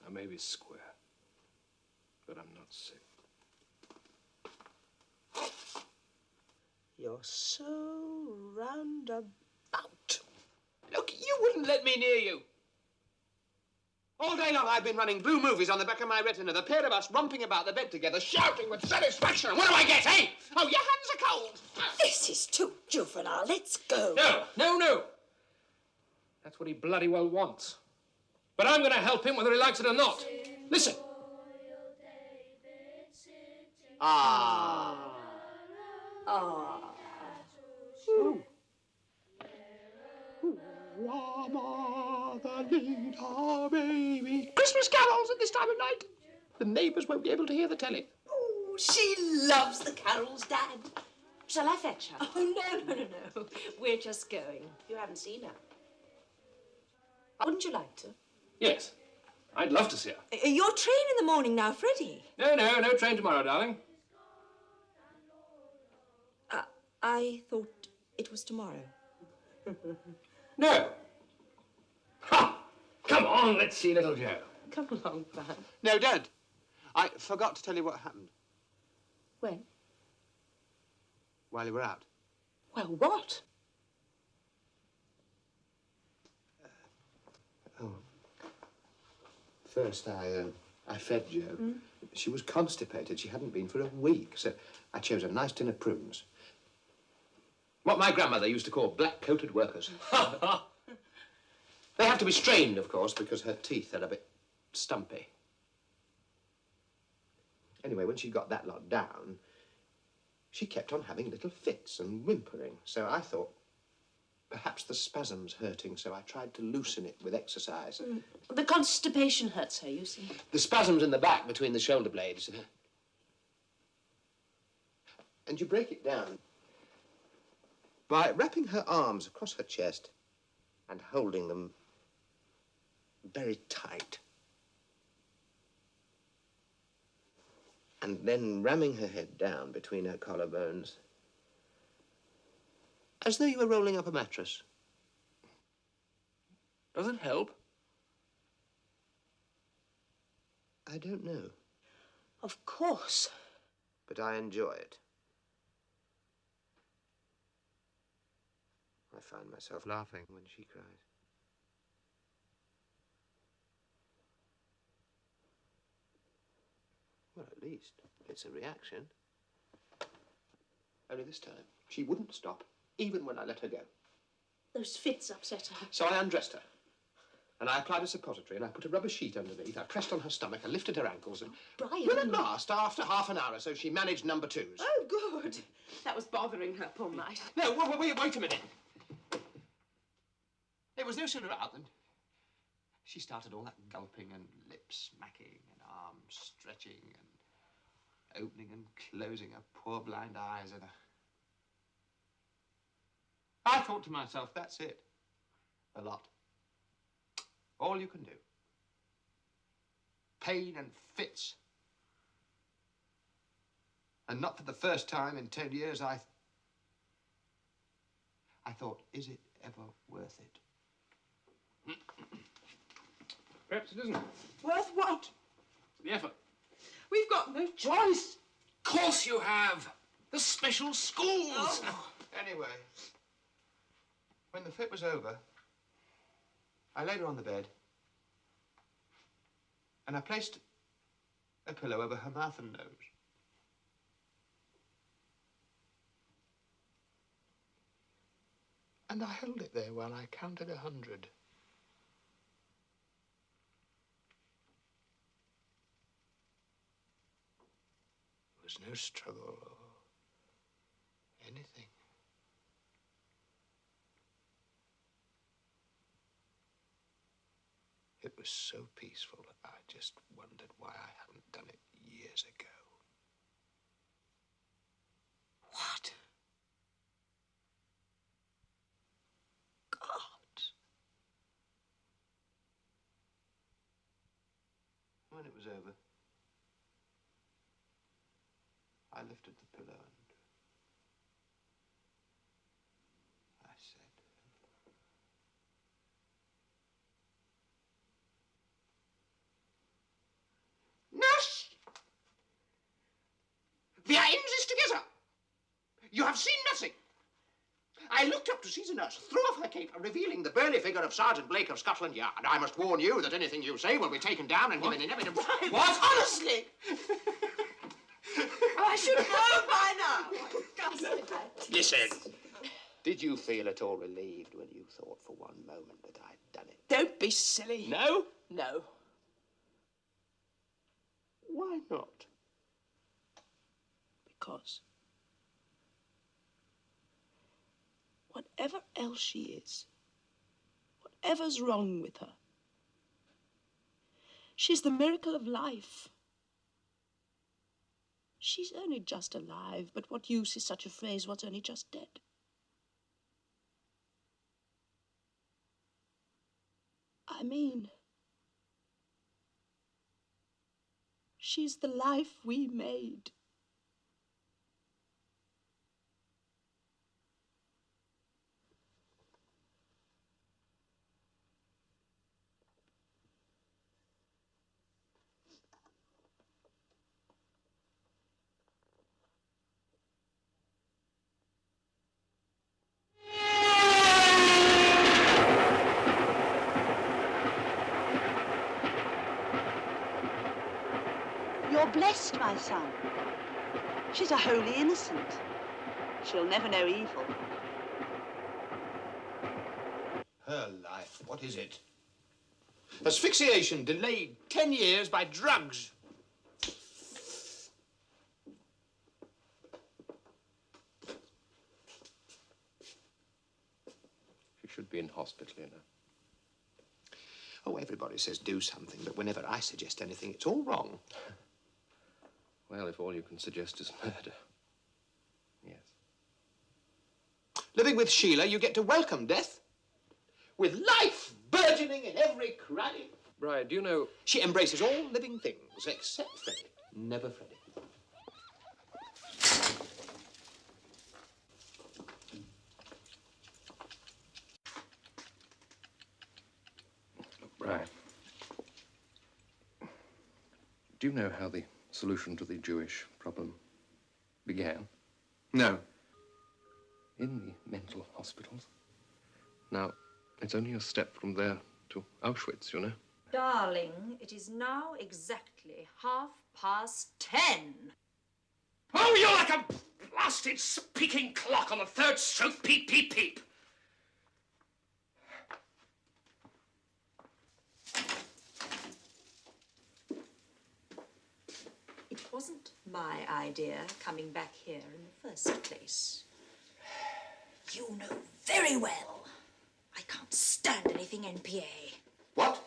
I may be square, but I'm not sick. You're so roundabout. Look, you wouldn't let me near you. All day long I've been running blue movies on the back of my retina, the pair of us romping about the bed together, shouting with satisfaction. And what do I get, eh? Oh, your hands are cold. This is too juvenile. Let's go. No. That's what he bloody well wants. But I'm going to help him whether he likes it or not. Listen. Ah. Rama, the little baby. Christmas carols at this time of night. The neighbours won't be able to hear the telly. Oh, she loves the carols, Dad. Shall I fetch her? Oh, no. We're just going. You haven't seen her. Wouldn't you like to? Yes. I'd love to see her. Your train in the morning now, Freddie. No train tomorrow, darling. I thought it was tomorrow. No. Ha! Come on, let's see little Joe. Come along, Bud. No, Dad. I forgot to tell you what happened When? while you were out. Well, what? First, I fed Jo. She was constipated. She hadn't been for a week, so I chose a nice tin of prunes. What my grandmother used to call black-coated workers. They have to be strained, of course, because her teeth are a bit stumpy. Anyway, when she got that lot down, she kept on having little fits and whimpering. So I thought, perhaps the spasm's hurting, so I tried to loosen it with exercise. The constipation hurts her, you see. The spasm's in the back between the shoulder blades. And you break it down by wrapping her arms across her chest and holding them very tight. And then ramming her head down between her collarbones, as though you were rolling up a mattress. Does it help? I don't know, Of course. but I enjoy it. I find myself laughing when she cries. Well, at least it's a reaction. Only this time, she wouldn't stop, even when I let her go. Those fits upset her. So I undressed her. And I applied a suppository, and I put a rubber sheet underneath. I pressed on her stomach, I lifted her ankles, and... Brian. Well, at last, after half an hour or so, she managed number twos. Oh, good. That was bothering her poor night. No, wait a minute. It was no sooner out than she started all that gulping and lip smacking and arm stretching and opening and closing her poor blind eyes. And I thought to myself, that's it. A lot. All you can do. Pain and fits. And not for the first time in 10 years, I thought, is it ever worth it? Perhaps it isn't. Worth what? The effort. We've got no choice. Of course you have. The special schools. Oh. Anyway, when the fit was over, I laid her on the bed and I placed a pillow over her mouth and nose. And I held it there while I counted 100. There was no struggle or anything. It was so peaceful that I just wondered why I hadn't done it years ago. What? God. When it was over, I lifted the pillow and I said, Nurse! Wir investigator! You have seen nothing. I looked up to see the nurse throw off her cape, revealing the burly figure of Sergeant Blake of Scotland Yard. I must warn you that anything you say will be taken down and given in evidence. What? Honestly! Oh, I should know by now. Listen. Did you feel at all relieved when you thought for one moment that I'd done it? Don't be silly. No? No. Why not? Because whatever else she is, whatever's wrong with her, she's the miracle of life. She's only just alive, but what use is such a phrase, what's only just dead? I mean, she's the life we made. You're blessed, my son. She's a holy innocent. She'll never know evil. Her life, what is it? Asphyxiation delayed 10 years by drugs. She should be in hospital, you know. Oh, everybody says do something, but whenever I suggest anything, it's all wrong. Well, if all you can suggest is murder. Yes. Living with Sheila, you get to welcome death. With life burgeoning in every cranny. Brian, do you know... She embraces all living things, except Freddie. Never Freddie. Look, Brian. Do you know how the solution to the Jewish problem began? No. In the mental hospitals. Now, it's only a step from there to Auschwitz, you know. Darling, it is now exactly 10:30. Oh, you're like a blasted speaking clock on the third stroke. Peep, peep, peep. It wasn't my idea coming back here in the first place. You know very well I can't stand anything NPA. What?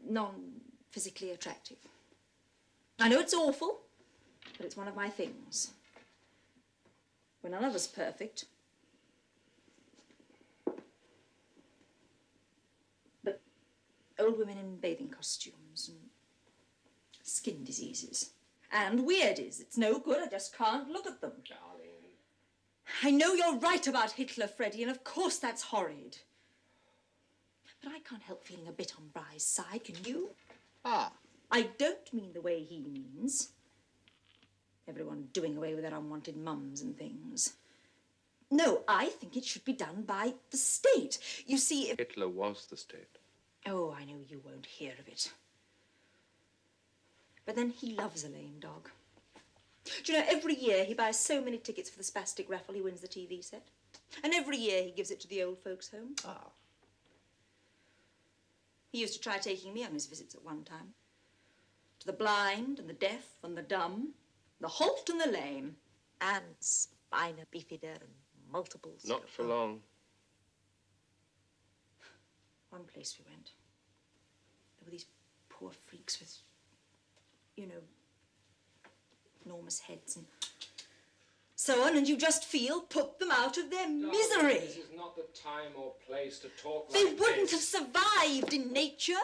Non-physically attractive. I know it's awful, but it's one of my things. We're none of us perfect. But old women in bathing costumes and skin diseases and weirdies, it's no good. I just can't look at them. Darling. I know you're right about Hitler, Freddie, and of course that's horrid. But I can't help feeling a bit on Bry's side, can you? Ah. I don't mean the way he means. Everyone doing away with their unwanted mums and things. No, I think it should be done by the state. You see, if... Hitler was the state. Oh, I know you won't hear of it. But then he loves a lame dog. Do you know, every year he buys so many tickets for the spastic raffle, he wins the TV set. And every year he gives it to the old folks' home. Ah. He used to try taking me on his visits at one time. To the blind and the deaf and the dumb, the halt and the lame. And spina bifida and multiples. Not for long. One place we went, there were these poor freaks with, you know, enormous heads and so on, and you just feel put them out of their misery. This is not the time or place to talk They like wouldn't this. have survived in nature.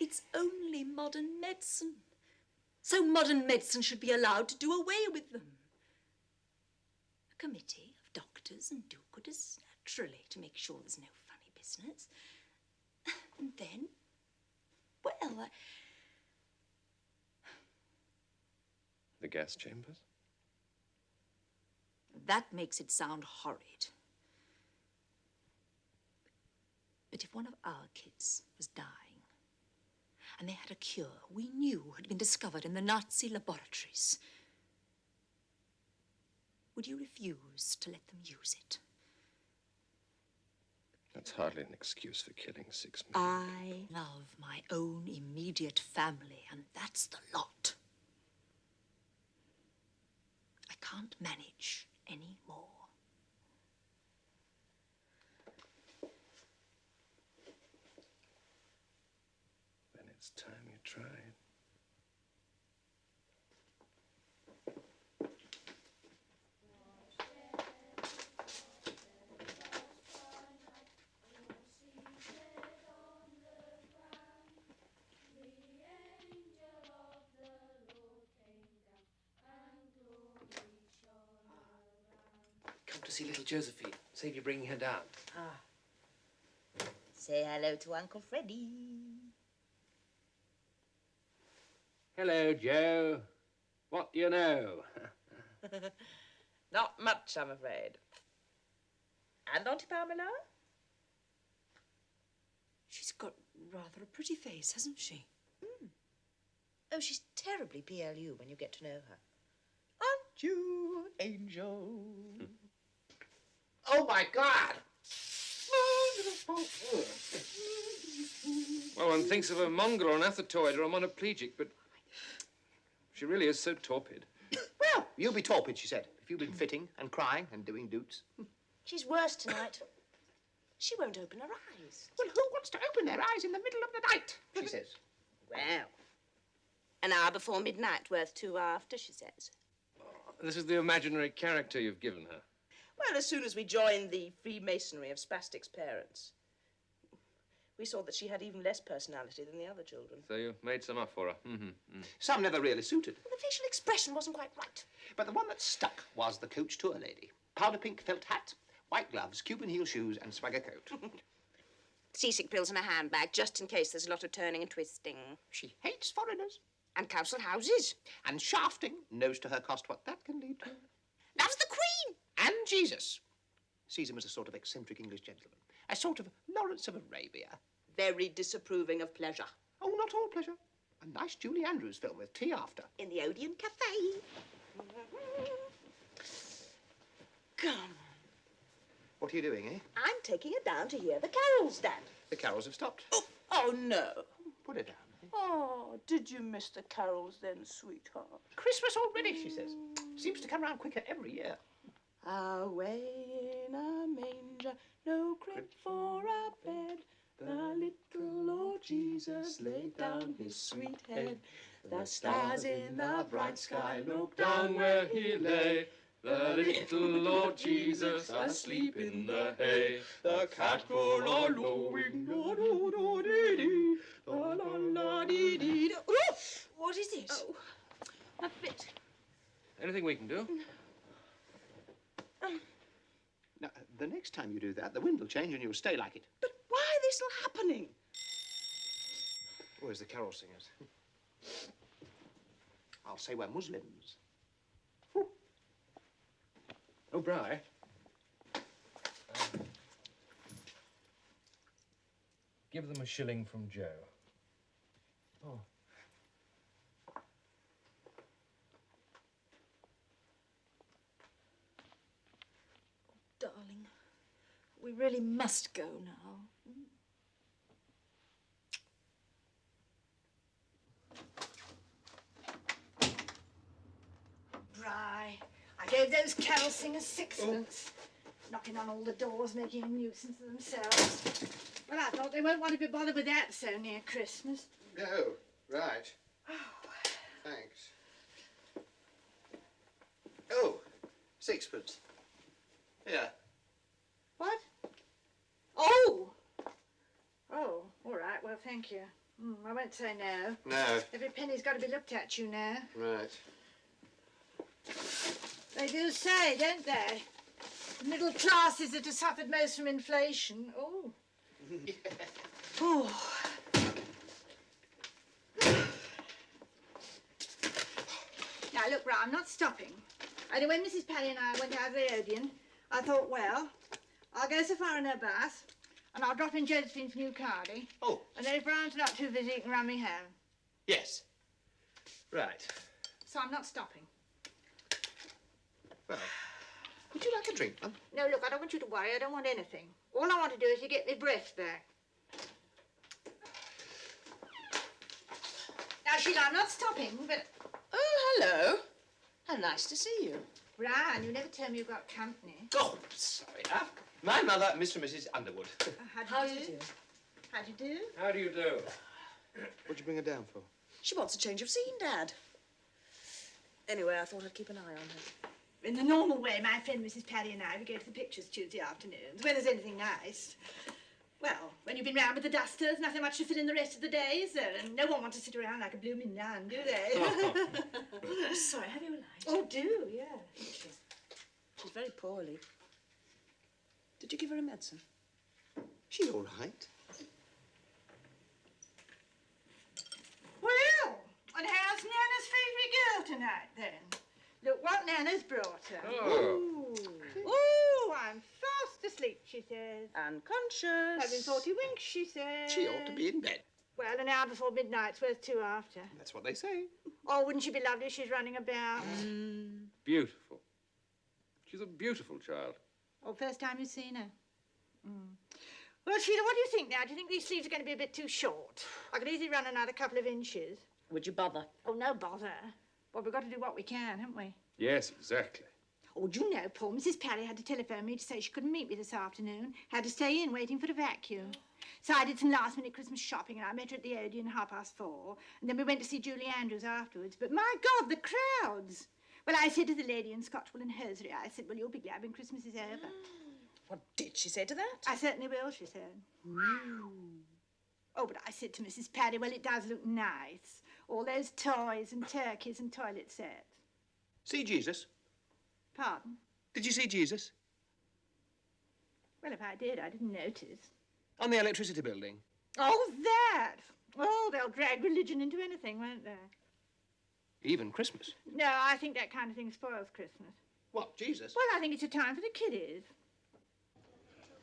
It's only modern medicine. So modern medicine should be allowed to do away with them. A committee of doctors and do-gooders, naturally, to make sure there's no funny business. And then, well, The gas chambers? That makes it sound horrid. But if one of our kids was dying, and they had a cure we knew had been discovered in the Nazi laboratories, would you refuse to let them use it? That's hardly an excuse for killing 6 men. I love my own immediate family, and that's the lot. I can't manage any more. Then it's time you tried. Come to see little Josephine. Save you bringing her down. Ah. Say hello to Uncle Freddie. Hello, Joe. What do you know? Not much, I'm afraid. And Auntie Pamela? She's got rather a pretty face, hasn't she? Oh, she's terribly PLU when you get to know her. Aren't you, Angel? Oh, my God! Well, one thinks of a mongrel, an athetoid, or a monoplegic, but she really is so torpid. Well, you'll be torpid, she said, if you've been fitting and crying and doing doots. She's worse tonight. She won't open her eyes. Well, who wants to open their eyes in the middle of the night, she says. Well, an hour before midnight, worth 2 after, she says. This is the imaginary character you've given her. Well, as soon as we joined the Freemasonry of Spastic's parents, we saw that she had even less personality than the other children. So you made some up for her. Some never really suited. Well, the facial expression wasn't quite right. But the one that stuck was the coach tour lady. Powder pink felt hat, white gloves, Cuban heel shoes, and swagger coat. Seasick pills in her handbag, just in case there's a lot of turning and twisting. She hates foreigners. And council houses. And shafting. Knows to her cost what that can lead to. Loves the Queen. And Jesus. Sees him as a sort of eccentric English gentleman. A sort of Lawrence of Arabia. Very disapproving of pleasure. Oh, not all pleasure. A nice Julie Andrews film with tea after. In the Odeon Cafe. Come. What are you doing, eh? I'm taking her down to hear the carols, Dad. The carols have stopped. Oh, no. Put it down. Oh, did you miss the carols then, sweetheart? Christmas already, she says. Seems to come round quicker every year. Away in a manger, no crib for a bed, the little Lord Jesus laid down his sweet head. The stars in the bright sky looked down where he lay. The little Lord Jesus asleep in the hay. The cat crowed all lowing, do-do-do-dee-dee, la-la-la-dee-dee. What is it? Oh, a fit. Anything we can do? Now, the next time you do that, the wind will change and you'll stay like it. But why this all happening? Where's the carol singers? I'll say we're Muslims. Oh, Bri. Give them a shilling from Joe. Oh. Darling, we really must go now. Bri, I gave those carol singers sixpence. Knocking on all the doors, making a nuisance of themselves. Well, I thought they won't want to be bothered with that so near Christmas. No, right. Thanks. Oh, sixpence. Yeah. What? Oh! Oh, all right, well, thank you. I won't say no. No. Every penny's got to be looked at, you know. Right. They do say, don't they? The middle classes that have suffered most from inflation. Oh. Oh. Now, look, Ron, I'm not stopping. Only when Mrs. Paddy and I went out of the Odeon, I thought, well, I'll go so far in her bath, and I'll drop in Josephine's new cardy. Oh. And then if Brian's not too busy, he can run me home. Yes. Right. So I'm not stopping. Well, would you like a drink, Mum? No, look, I don't want you to worry. I don't want anything. All I want to do is to get my breath back. Now, Sheila, I'm not stopping, but... Oh, hello. How nice to see you. Brian, you never tell me you've got company. Oh, sorry. My mother, Mr. and Mrs. Underwood. How do you do? How do you do? How do you do? What'd you bring her down for? She wants a change of scene, Dad. Anyway, I thought I'd keep an eye on her. In the normal way, my friend Mrs. Paddy and I, we go to the pictures Tuesday afternoons, when there's anything nice. Well, when you've been round with the dusters, nothing much to fill in the rest of the day, is there? And no one wants to sit around like a blooming nun, do they? Sorry, have you a light? Oh, do, yeah. She's very poorly. Did you give her a medicine? She's all right. Well, and how's Nana's favourite girl tonight, then? Look what Nana's brought her. Oh. Ooh, I'm fast asleep, she says. Unconscious. Having 40 winks, she says. She ought to be in bed. Well, an hour before midnight's worth two after. That's what they say. Oh, wouldn't she be lovely if she's running about? Beautiful. She's a beautiful child. Oh, first time you've seen her? Well, Sheila, what do you think now? Do you think these sleeves are going to be a bit too short? I could easily run another couple of inches. Would you bother? Oh, no bother. Well, we've got to do what we can, haven't we? Yes, exactly. Oh, do you know, poor Mrs. Parry had to telephone me to say she couldn't meet me this afternoon. Had to stay in waiting for the vacuum. So I did some last-minute Christmas shopping, and I met her at the Odeon at 4:30. And then we went to see Julie Andrews afterwards. But my God, the crowds! Well, I said to the lady in Scotchwool and hosiery, I said, well, you'll be glad when Christmas is over. What did she say to that? I certainly will, she said. Oh, but I said to Mrs. Paddy, well, it does look nice. All those toys and turkeys and toilet sets. See Jesus? Pardon? Did you see Jesus? Well, if I did, I didn't notice. On the electricity building. Oh, that! Oh, they'll drag religion into anything, won't they? Even Christmas. No, I think that kind of thing spoils Christmas. What, Jesus? Well, I think it's a time for the kiddies.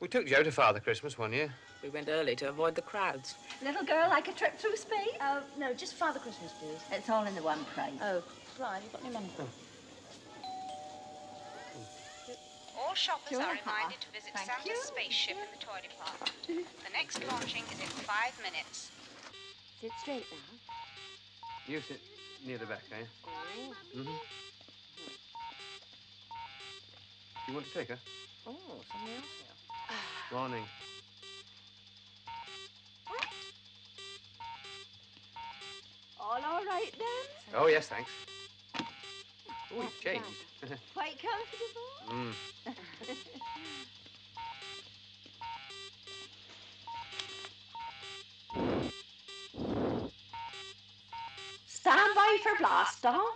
We took Joe to Father Christmas one year. We went early to avoid the crowds. Little girl like a trip through space? Oh, no, just Father Christmas, please. It's all in the one price. Oh, right. You've got any money? All shoppers Sure. are reminded to visit Thank Santa's you. spaceship in the toy department. The next launching is in 5 minutes. Sit straight now. You sit near the back, eh? Mm-hmm. You want to take her? Oh, somebody else here. Morning. All right, then? Oh, yes, thanks. Oh, you've changed. Quite comfortable? Stand by for blast off.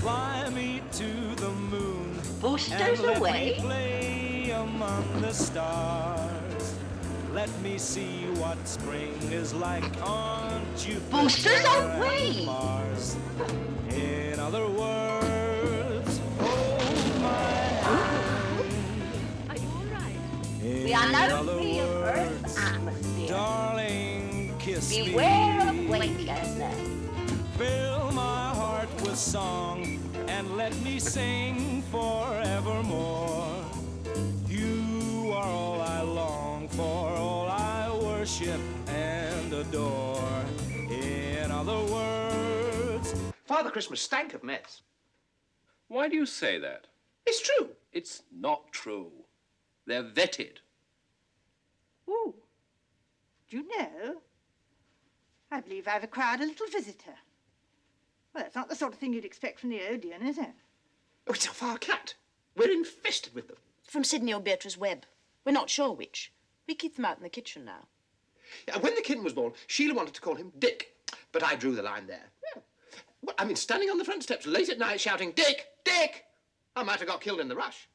Fly me to the moon. Boosters and let away. me play among the stars. Let me see what spring is like on Jupiter Boosters and away. Mars. In other words, hold my hand. Are you all right? We are In now other free of Earth's words, atmosphere. darling, kiss me. Beware of weightlessness. Fill my heart with song and let me sing forevermore. You are all I long for, all I worship and adore. In other words, Father Christmas stank of mess. Why do you say that? It's true. It's not true. They're vetted. Ooh. Do you know? I believe I've acquired a little visitor. Well, that's not the sort of thing you'd expect from the Odeon, is it? Oh, it's off our cat. We're infested with them. From Sydney or Beatrice Webb. We're not sure which. We keep them out in the kitchen now. Yeah, when the kitten was born, Sheila wanted to call him Dick, but I drew the line there. Yeah. Well, I mean, standing on the front steps late at night shouting, Dick, Dick! I might have got killed in the rush.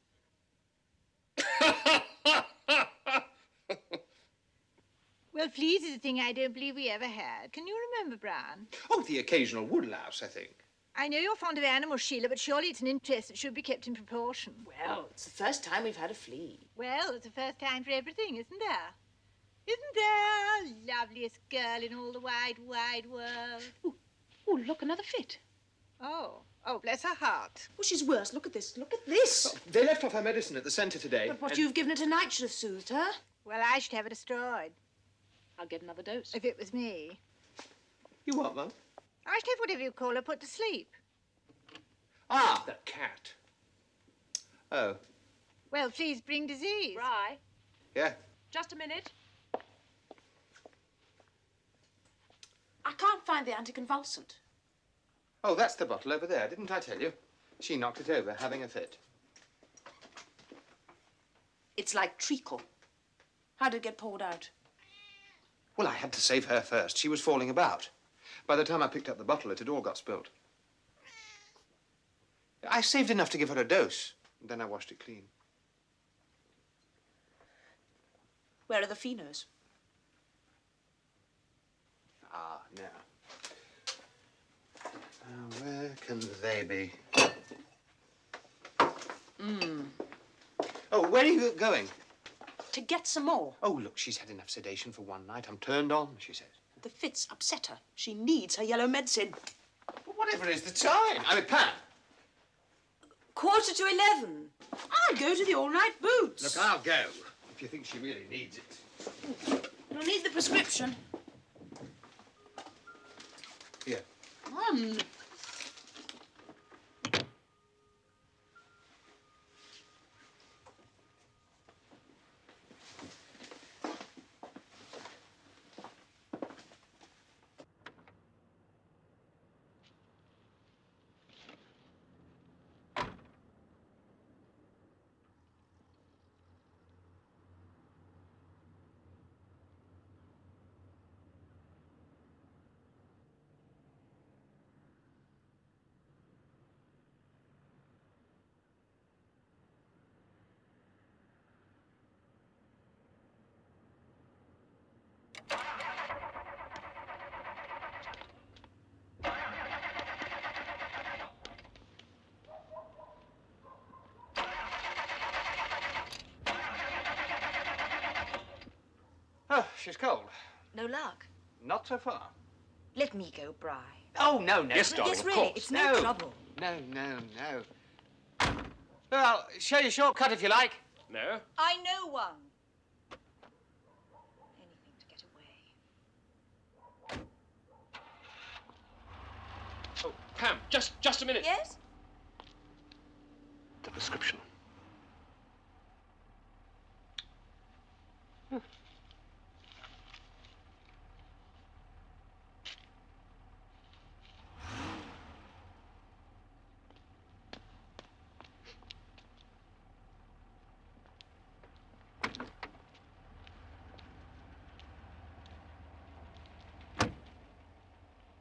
Well, fleas is a thing I don't believe we ever had. Can you remember, Brian? Oh, the occasional woodlouse, I think. I know you're fond of animals, Sheila, but surely it's an interest that should be kept in proportion. Well, it's the first time we've had a flea. Well, it's the first time for everything, isn't there? Isn't there? Loveliest girl in all the wide, wide world. Oh, look, another fit. Oh, bless her heart. Well, she's worse. Look at this. Look at this. Oh, they left off her medicine at the centre today. But what you've given her tonight should have soothed her. Well, I should have her destroyed. I'll get another dose. If it was me. You what, Mum? I should have whatever you call her put to sleep. Ah, the cat. Oh. Well, fleas bring disease. Rye, Yeah. just a minute. I can't find the anticonvulsant. Oh, that's the bottle over there. Didn't I tell you? She knocked it over, having a fit. It's like treacle. How did it get poured out? Well, I had to save her first. She was falling about. By the time I picked up the bottle, it had all got spilt. I saved enough to give her a dose, and then I washed it clean. Where are the phenos? Ah, now. Now, where can they be? Oh, where are you going? To get some more. Oh, look, she's had enough sedation for one night. I'm turned on, she says. The fits upset her. She needs her yellow medicine. Well, whatever is the time? I mean, Pam. 11:15. I'll go to the all-night boots. Look, I'll go, if you think she really needs it. You'll need the prescription. Here. Mum. Oh, she's cold. No luck. Not so far. Let me go, Bri. Oh, no, no. Yes, darling, Yes, of really, course. it's no trouble. No, no, no. Well, show you a shortcut if you like. No? I know one. Anything to get away. Oh, Pam, just a minute. Yes? The prescription.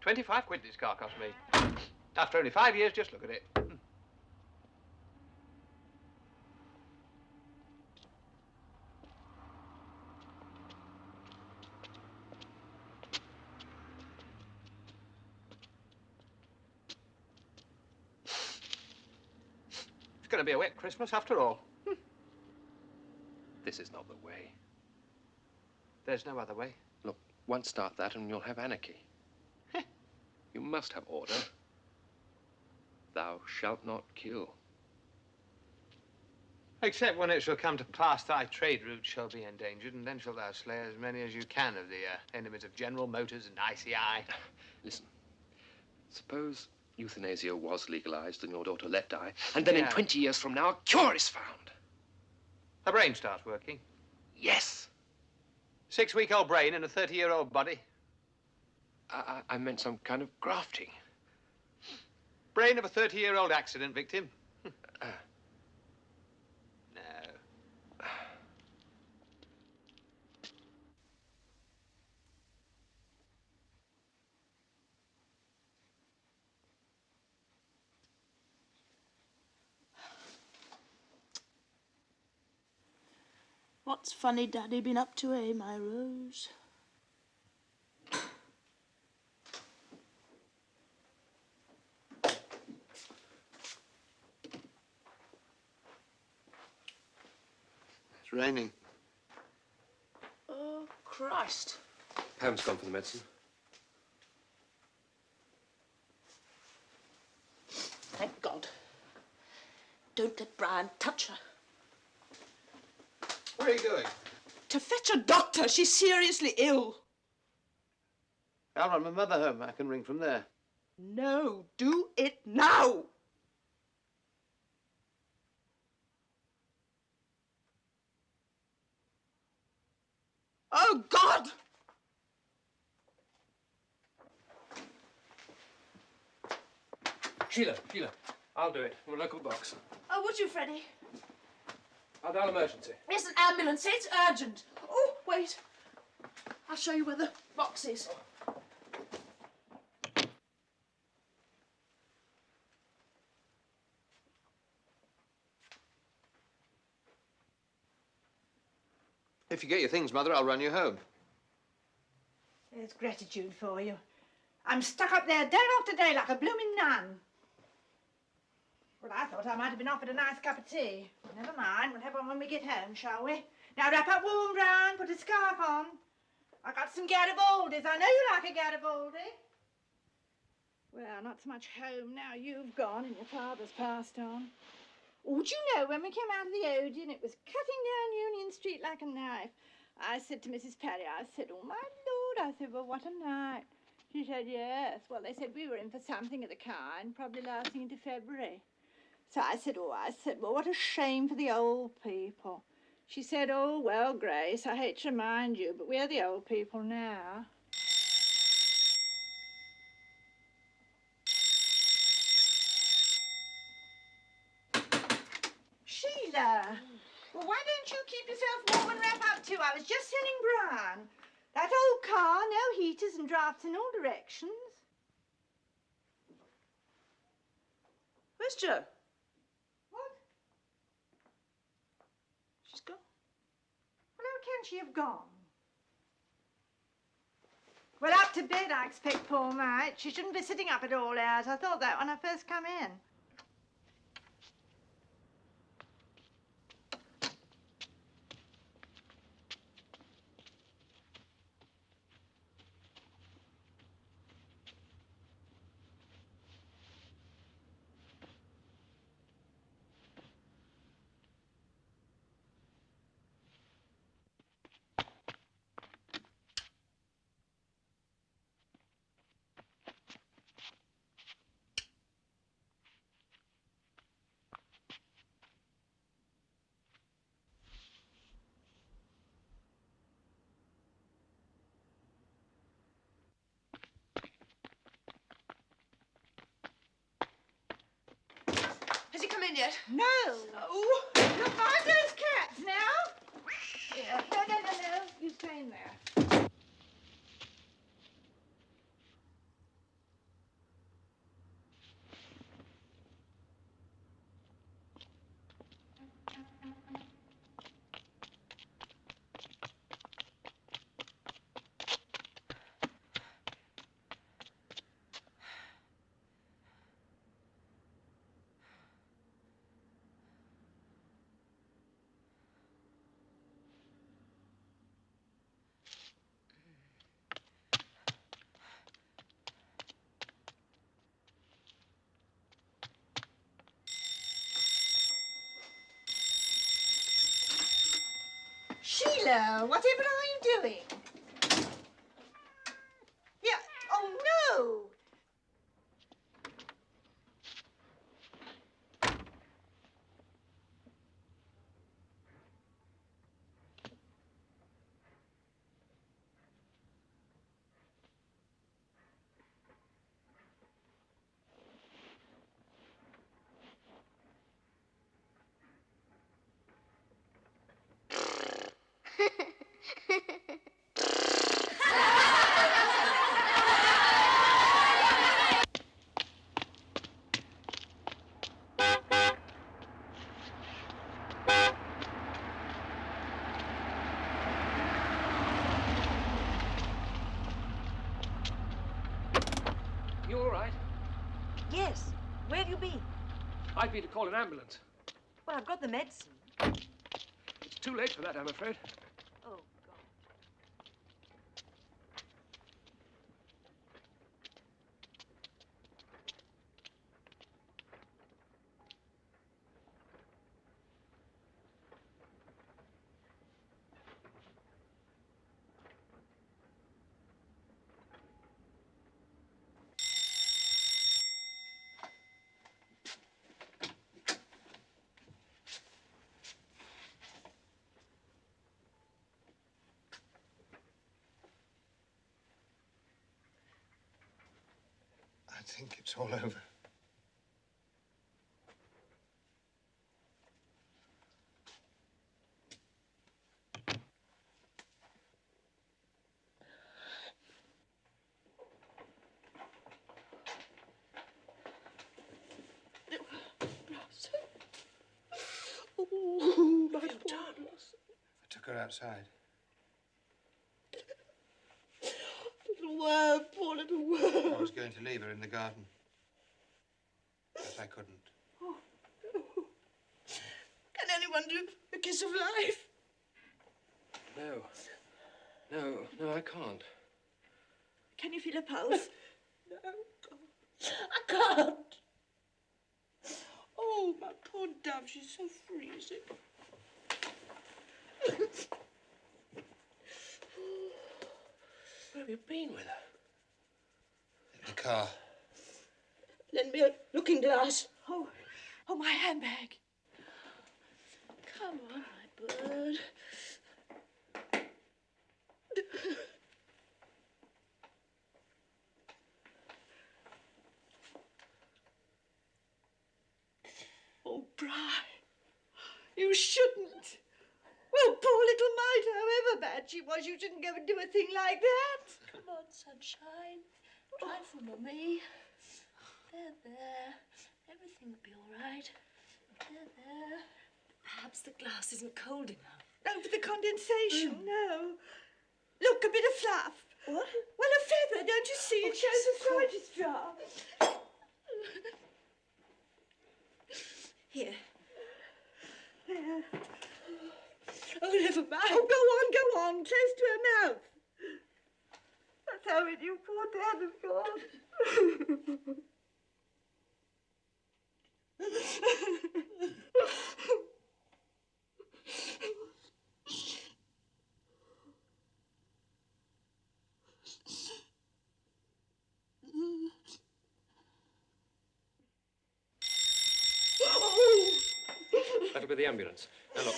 £25 this car cost me. After only 5 years, just look at it. It's going to be a wet Christmas after all. This is not the way. There's no other way. Look, once start that and you'll have anarchy. You must have order. Thou shalt not kill. Except when it shall come to pass thy trade route shall be endangered, and then shalt thou slay as many as you can of the enemies of General Motors and ICI. Listen, suppose euthanasia was legalized and your daughter let die, and then in Yeah. 20 years from now, a cure is found. Her brain starts working. Yes. 6-week-old brain in a 30-year-old body. I meant some kind of grafting. Brain of a 30-year-old accident victim. No. What's funny Daddy been up to, eh, my Rose? raining. Oh, Christ. Pam's gone for the medicine. Thank God. Don't let Brian touch her. Where are you going? To fetch a doctor. She's seriously ill. I'll run my mother home. I can ring from there. No, do it now. Oh, God! Sheila, I'll do it. From a local box. Oh, would you, Freddie? I'll dial emergency. Yes, an ambulance. It's urgent. Oh, wait. I'll show you where the box is. If you get your things, Mother, I'll run you home. There's gratitude for you. I'm stuck up there day after day like a blooming nun. Well, I thought I might have been offered a nice cup of tea. Never mind, we'll have one when we get home, shall we? Now wrap up warm, Brown, put a scarf on. I got some Garibaldi's. I know you like a Garibaldi. Well, not so much home now you've gone and your father's passed on. Oh, do you know, when we came out of the Odeon, it was cutting down Union Street like a knife. I said to Mrs. Perry, I said, oh, my Lord, I said, well, what a night. She said, yes. Well, they said we were in for something of the kind, probably lasting into February. So I said, well, what a shame for the old people. She said, oh, well, Grace, I hate to remind you, but we're the old people now. Sheila, well, why don't you keep yourself warm and wrap up too? I was just telling Brian. That old car, no heaters and drafts in all directions. Where's Jo? What? She's gone. Well, how can she have gone? Well, up to bed, I expect, poor mite. She shouldn't be sitting up at all hours. I thought that when I first come in. Has he come in yet? No. Oh, look, mind those cats now. Yeah. No. You stay in there. Sheila, whatever are you doing? Yeah, oh no! You all right? Yes. Where have you been? I'd be to call an ambulance. Well, I've got the medicine. too late for that, I'm afraid. Oh, I think it's all over. Oh, my poor Blossom. I took her outside. Little worm, poor little worm. I was going to leave her in the garden. But I couldn't. Oh, no. Can anyone do a kiss of life? No, I can't. Can you feel a pulse? No, God. I can't. Oh, my poor dove, she's so freezing. Where have you been with her? In the car. Lend me a looking glass. Oh, my handbag. Come on, my bird. Oh, Bri, you shouldn't. Well, poor little mite, however bad she was, you shouldn't go and do a thing like that. Come on, sunshine. Try for Mummy. There. Everything will be all right. There. Perhaps the glass isn't cold enough. No, for the condensation, no. Look, a bit of fluff. What? Well, a feather, don't you see? It shows the slightest drop. Here. There. Oh, never mind. Oh, go on, close to her mouth. That's how it you poor dad, of course. That'll be the ambulance. Now look,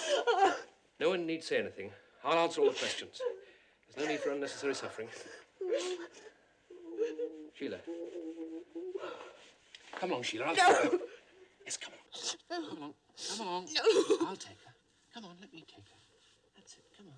no one need say anything. I'll answer all the questions. There's no need for unnecessary suffering. Sheila. Come along, Sheila. I'll take her. Yes, come on. Come along. Come along. No. I'll take her. Come on, let me take her. That's it. Come on.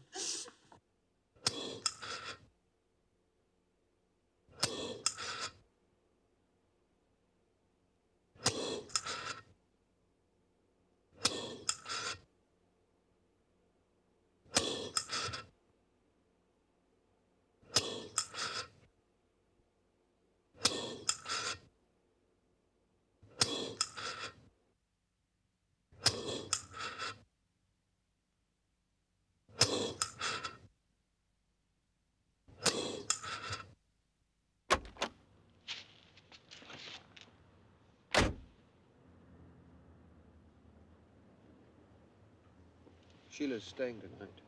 Sheila's staying tonight.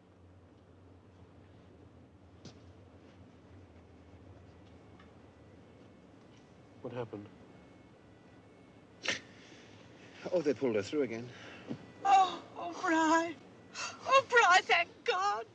What happened? Oh, they pulled her through again. Oh, Bri. Oh, Bri, thank God.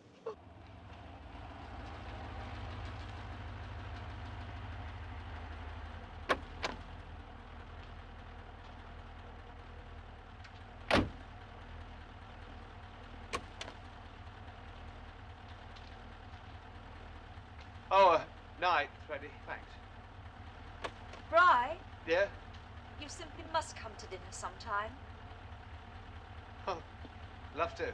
Oh, night, Freddie. Thanks. Bri, Yeah? you simply must come to dinner sometime. Oh, love to.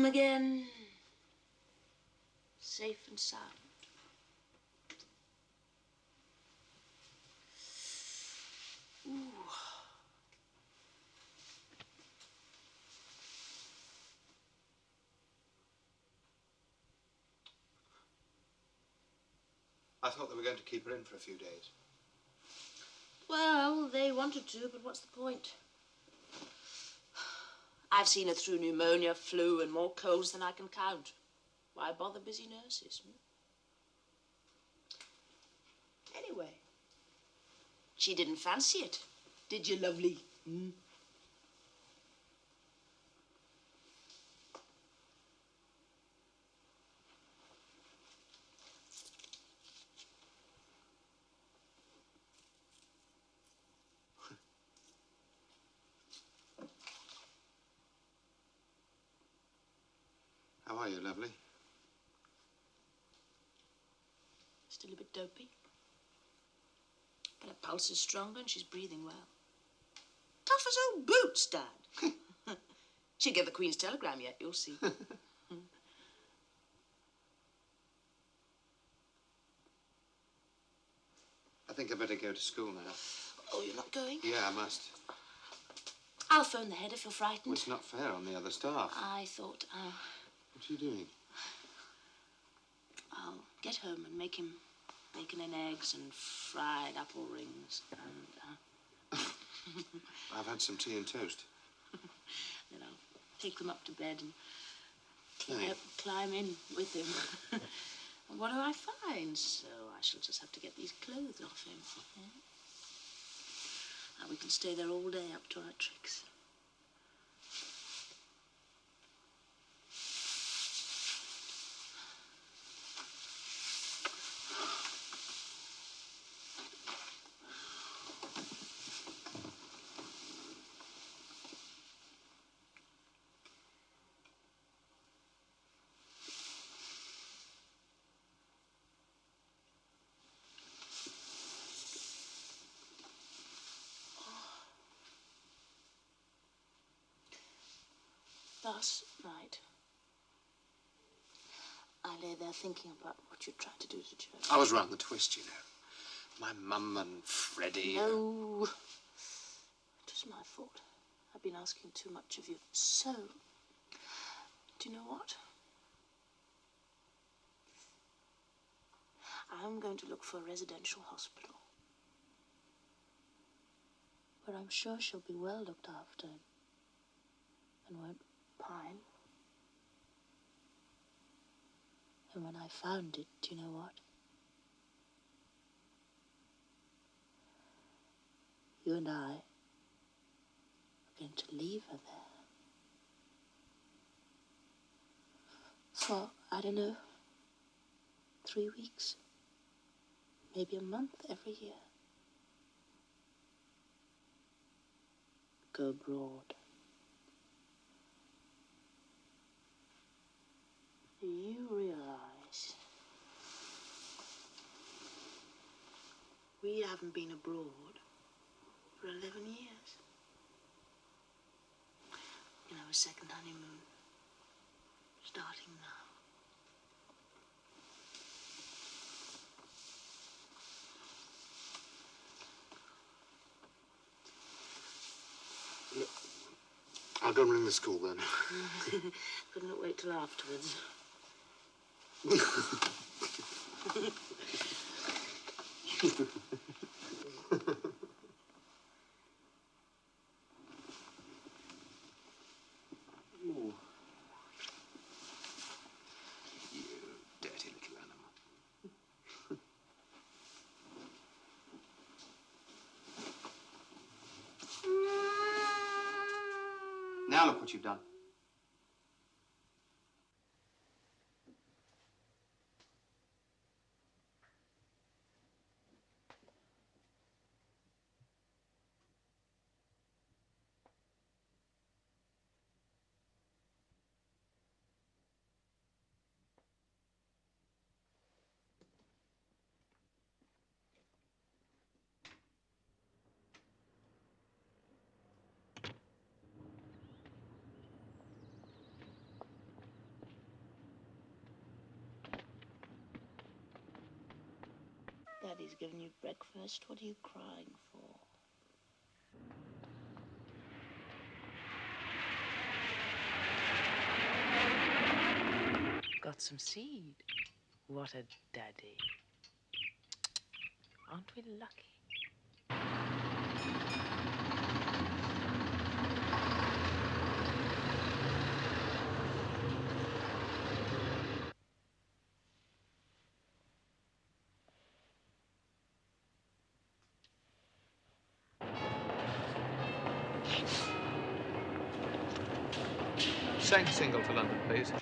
home again, safe and sound. Ooh. I thought they were going to keep her in for a few days. Well, they wanted to, but what's the point? I've seen her through pneumonia, flu, and more colds than I can count. Why bother busy nurses? Anyway, she didn't fancy it, did you, lovely? How are you, lovely? Still a bit dopey. But her pulse is stronger and she's breathing well. Tough as old boots, Dad. She'll get the Queen's telegram yet, you'll see. I think I better go to school now. Oh, you're not going? Yeah, I must. I'll phone the head if you're frightened. Well, it's not fair on the other staff. I thought, What are you doing? I'll get home and make him bacon and eggs and fried apple rings and, I've had some tea and toast. then I'll take them up to bed and Hey. climb in with him. And what do I find? So I shall just have to get these clothes off him. Yeah? And we can stay there all day up to our tricks. Last night, I lay there thinking about what you tried to do to Joe. I was round the twist, you know. My mum and Freddie. No, it was my fault. I've been asking too much of you. So, do you know what? I'm going to look for a residential hospital where I'm sure she'll be well looked after and won't pine. And when I found it, do you know what? You and I are going to leave her there. For, I don't know, 3 weeks, maybe a month every year. Go abroad. Do you realize we haven't been abroad for 11 years? You know, a second honeymoon starting now. Look, I'll go and ring the school then. Couldn't wait till afterwards. Ooh. You dirty little animal. Now look what you've done. Daddy's given you breakfast. What are you crying for? Got some seed. What a daddy. Aren't we lucky? Shank single to London, please.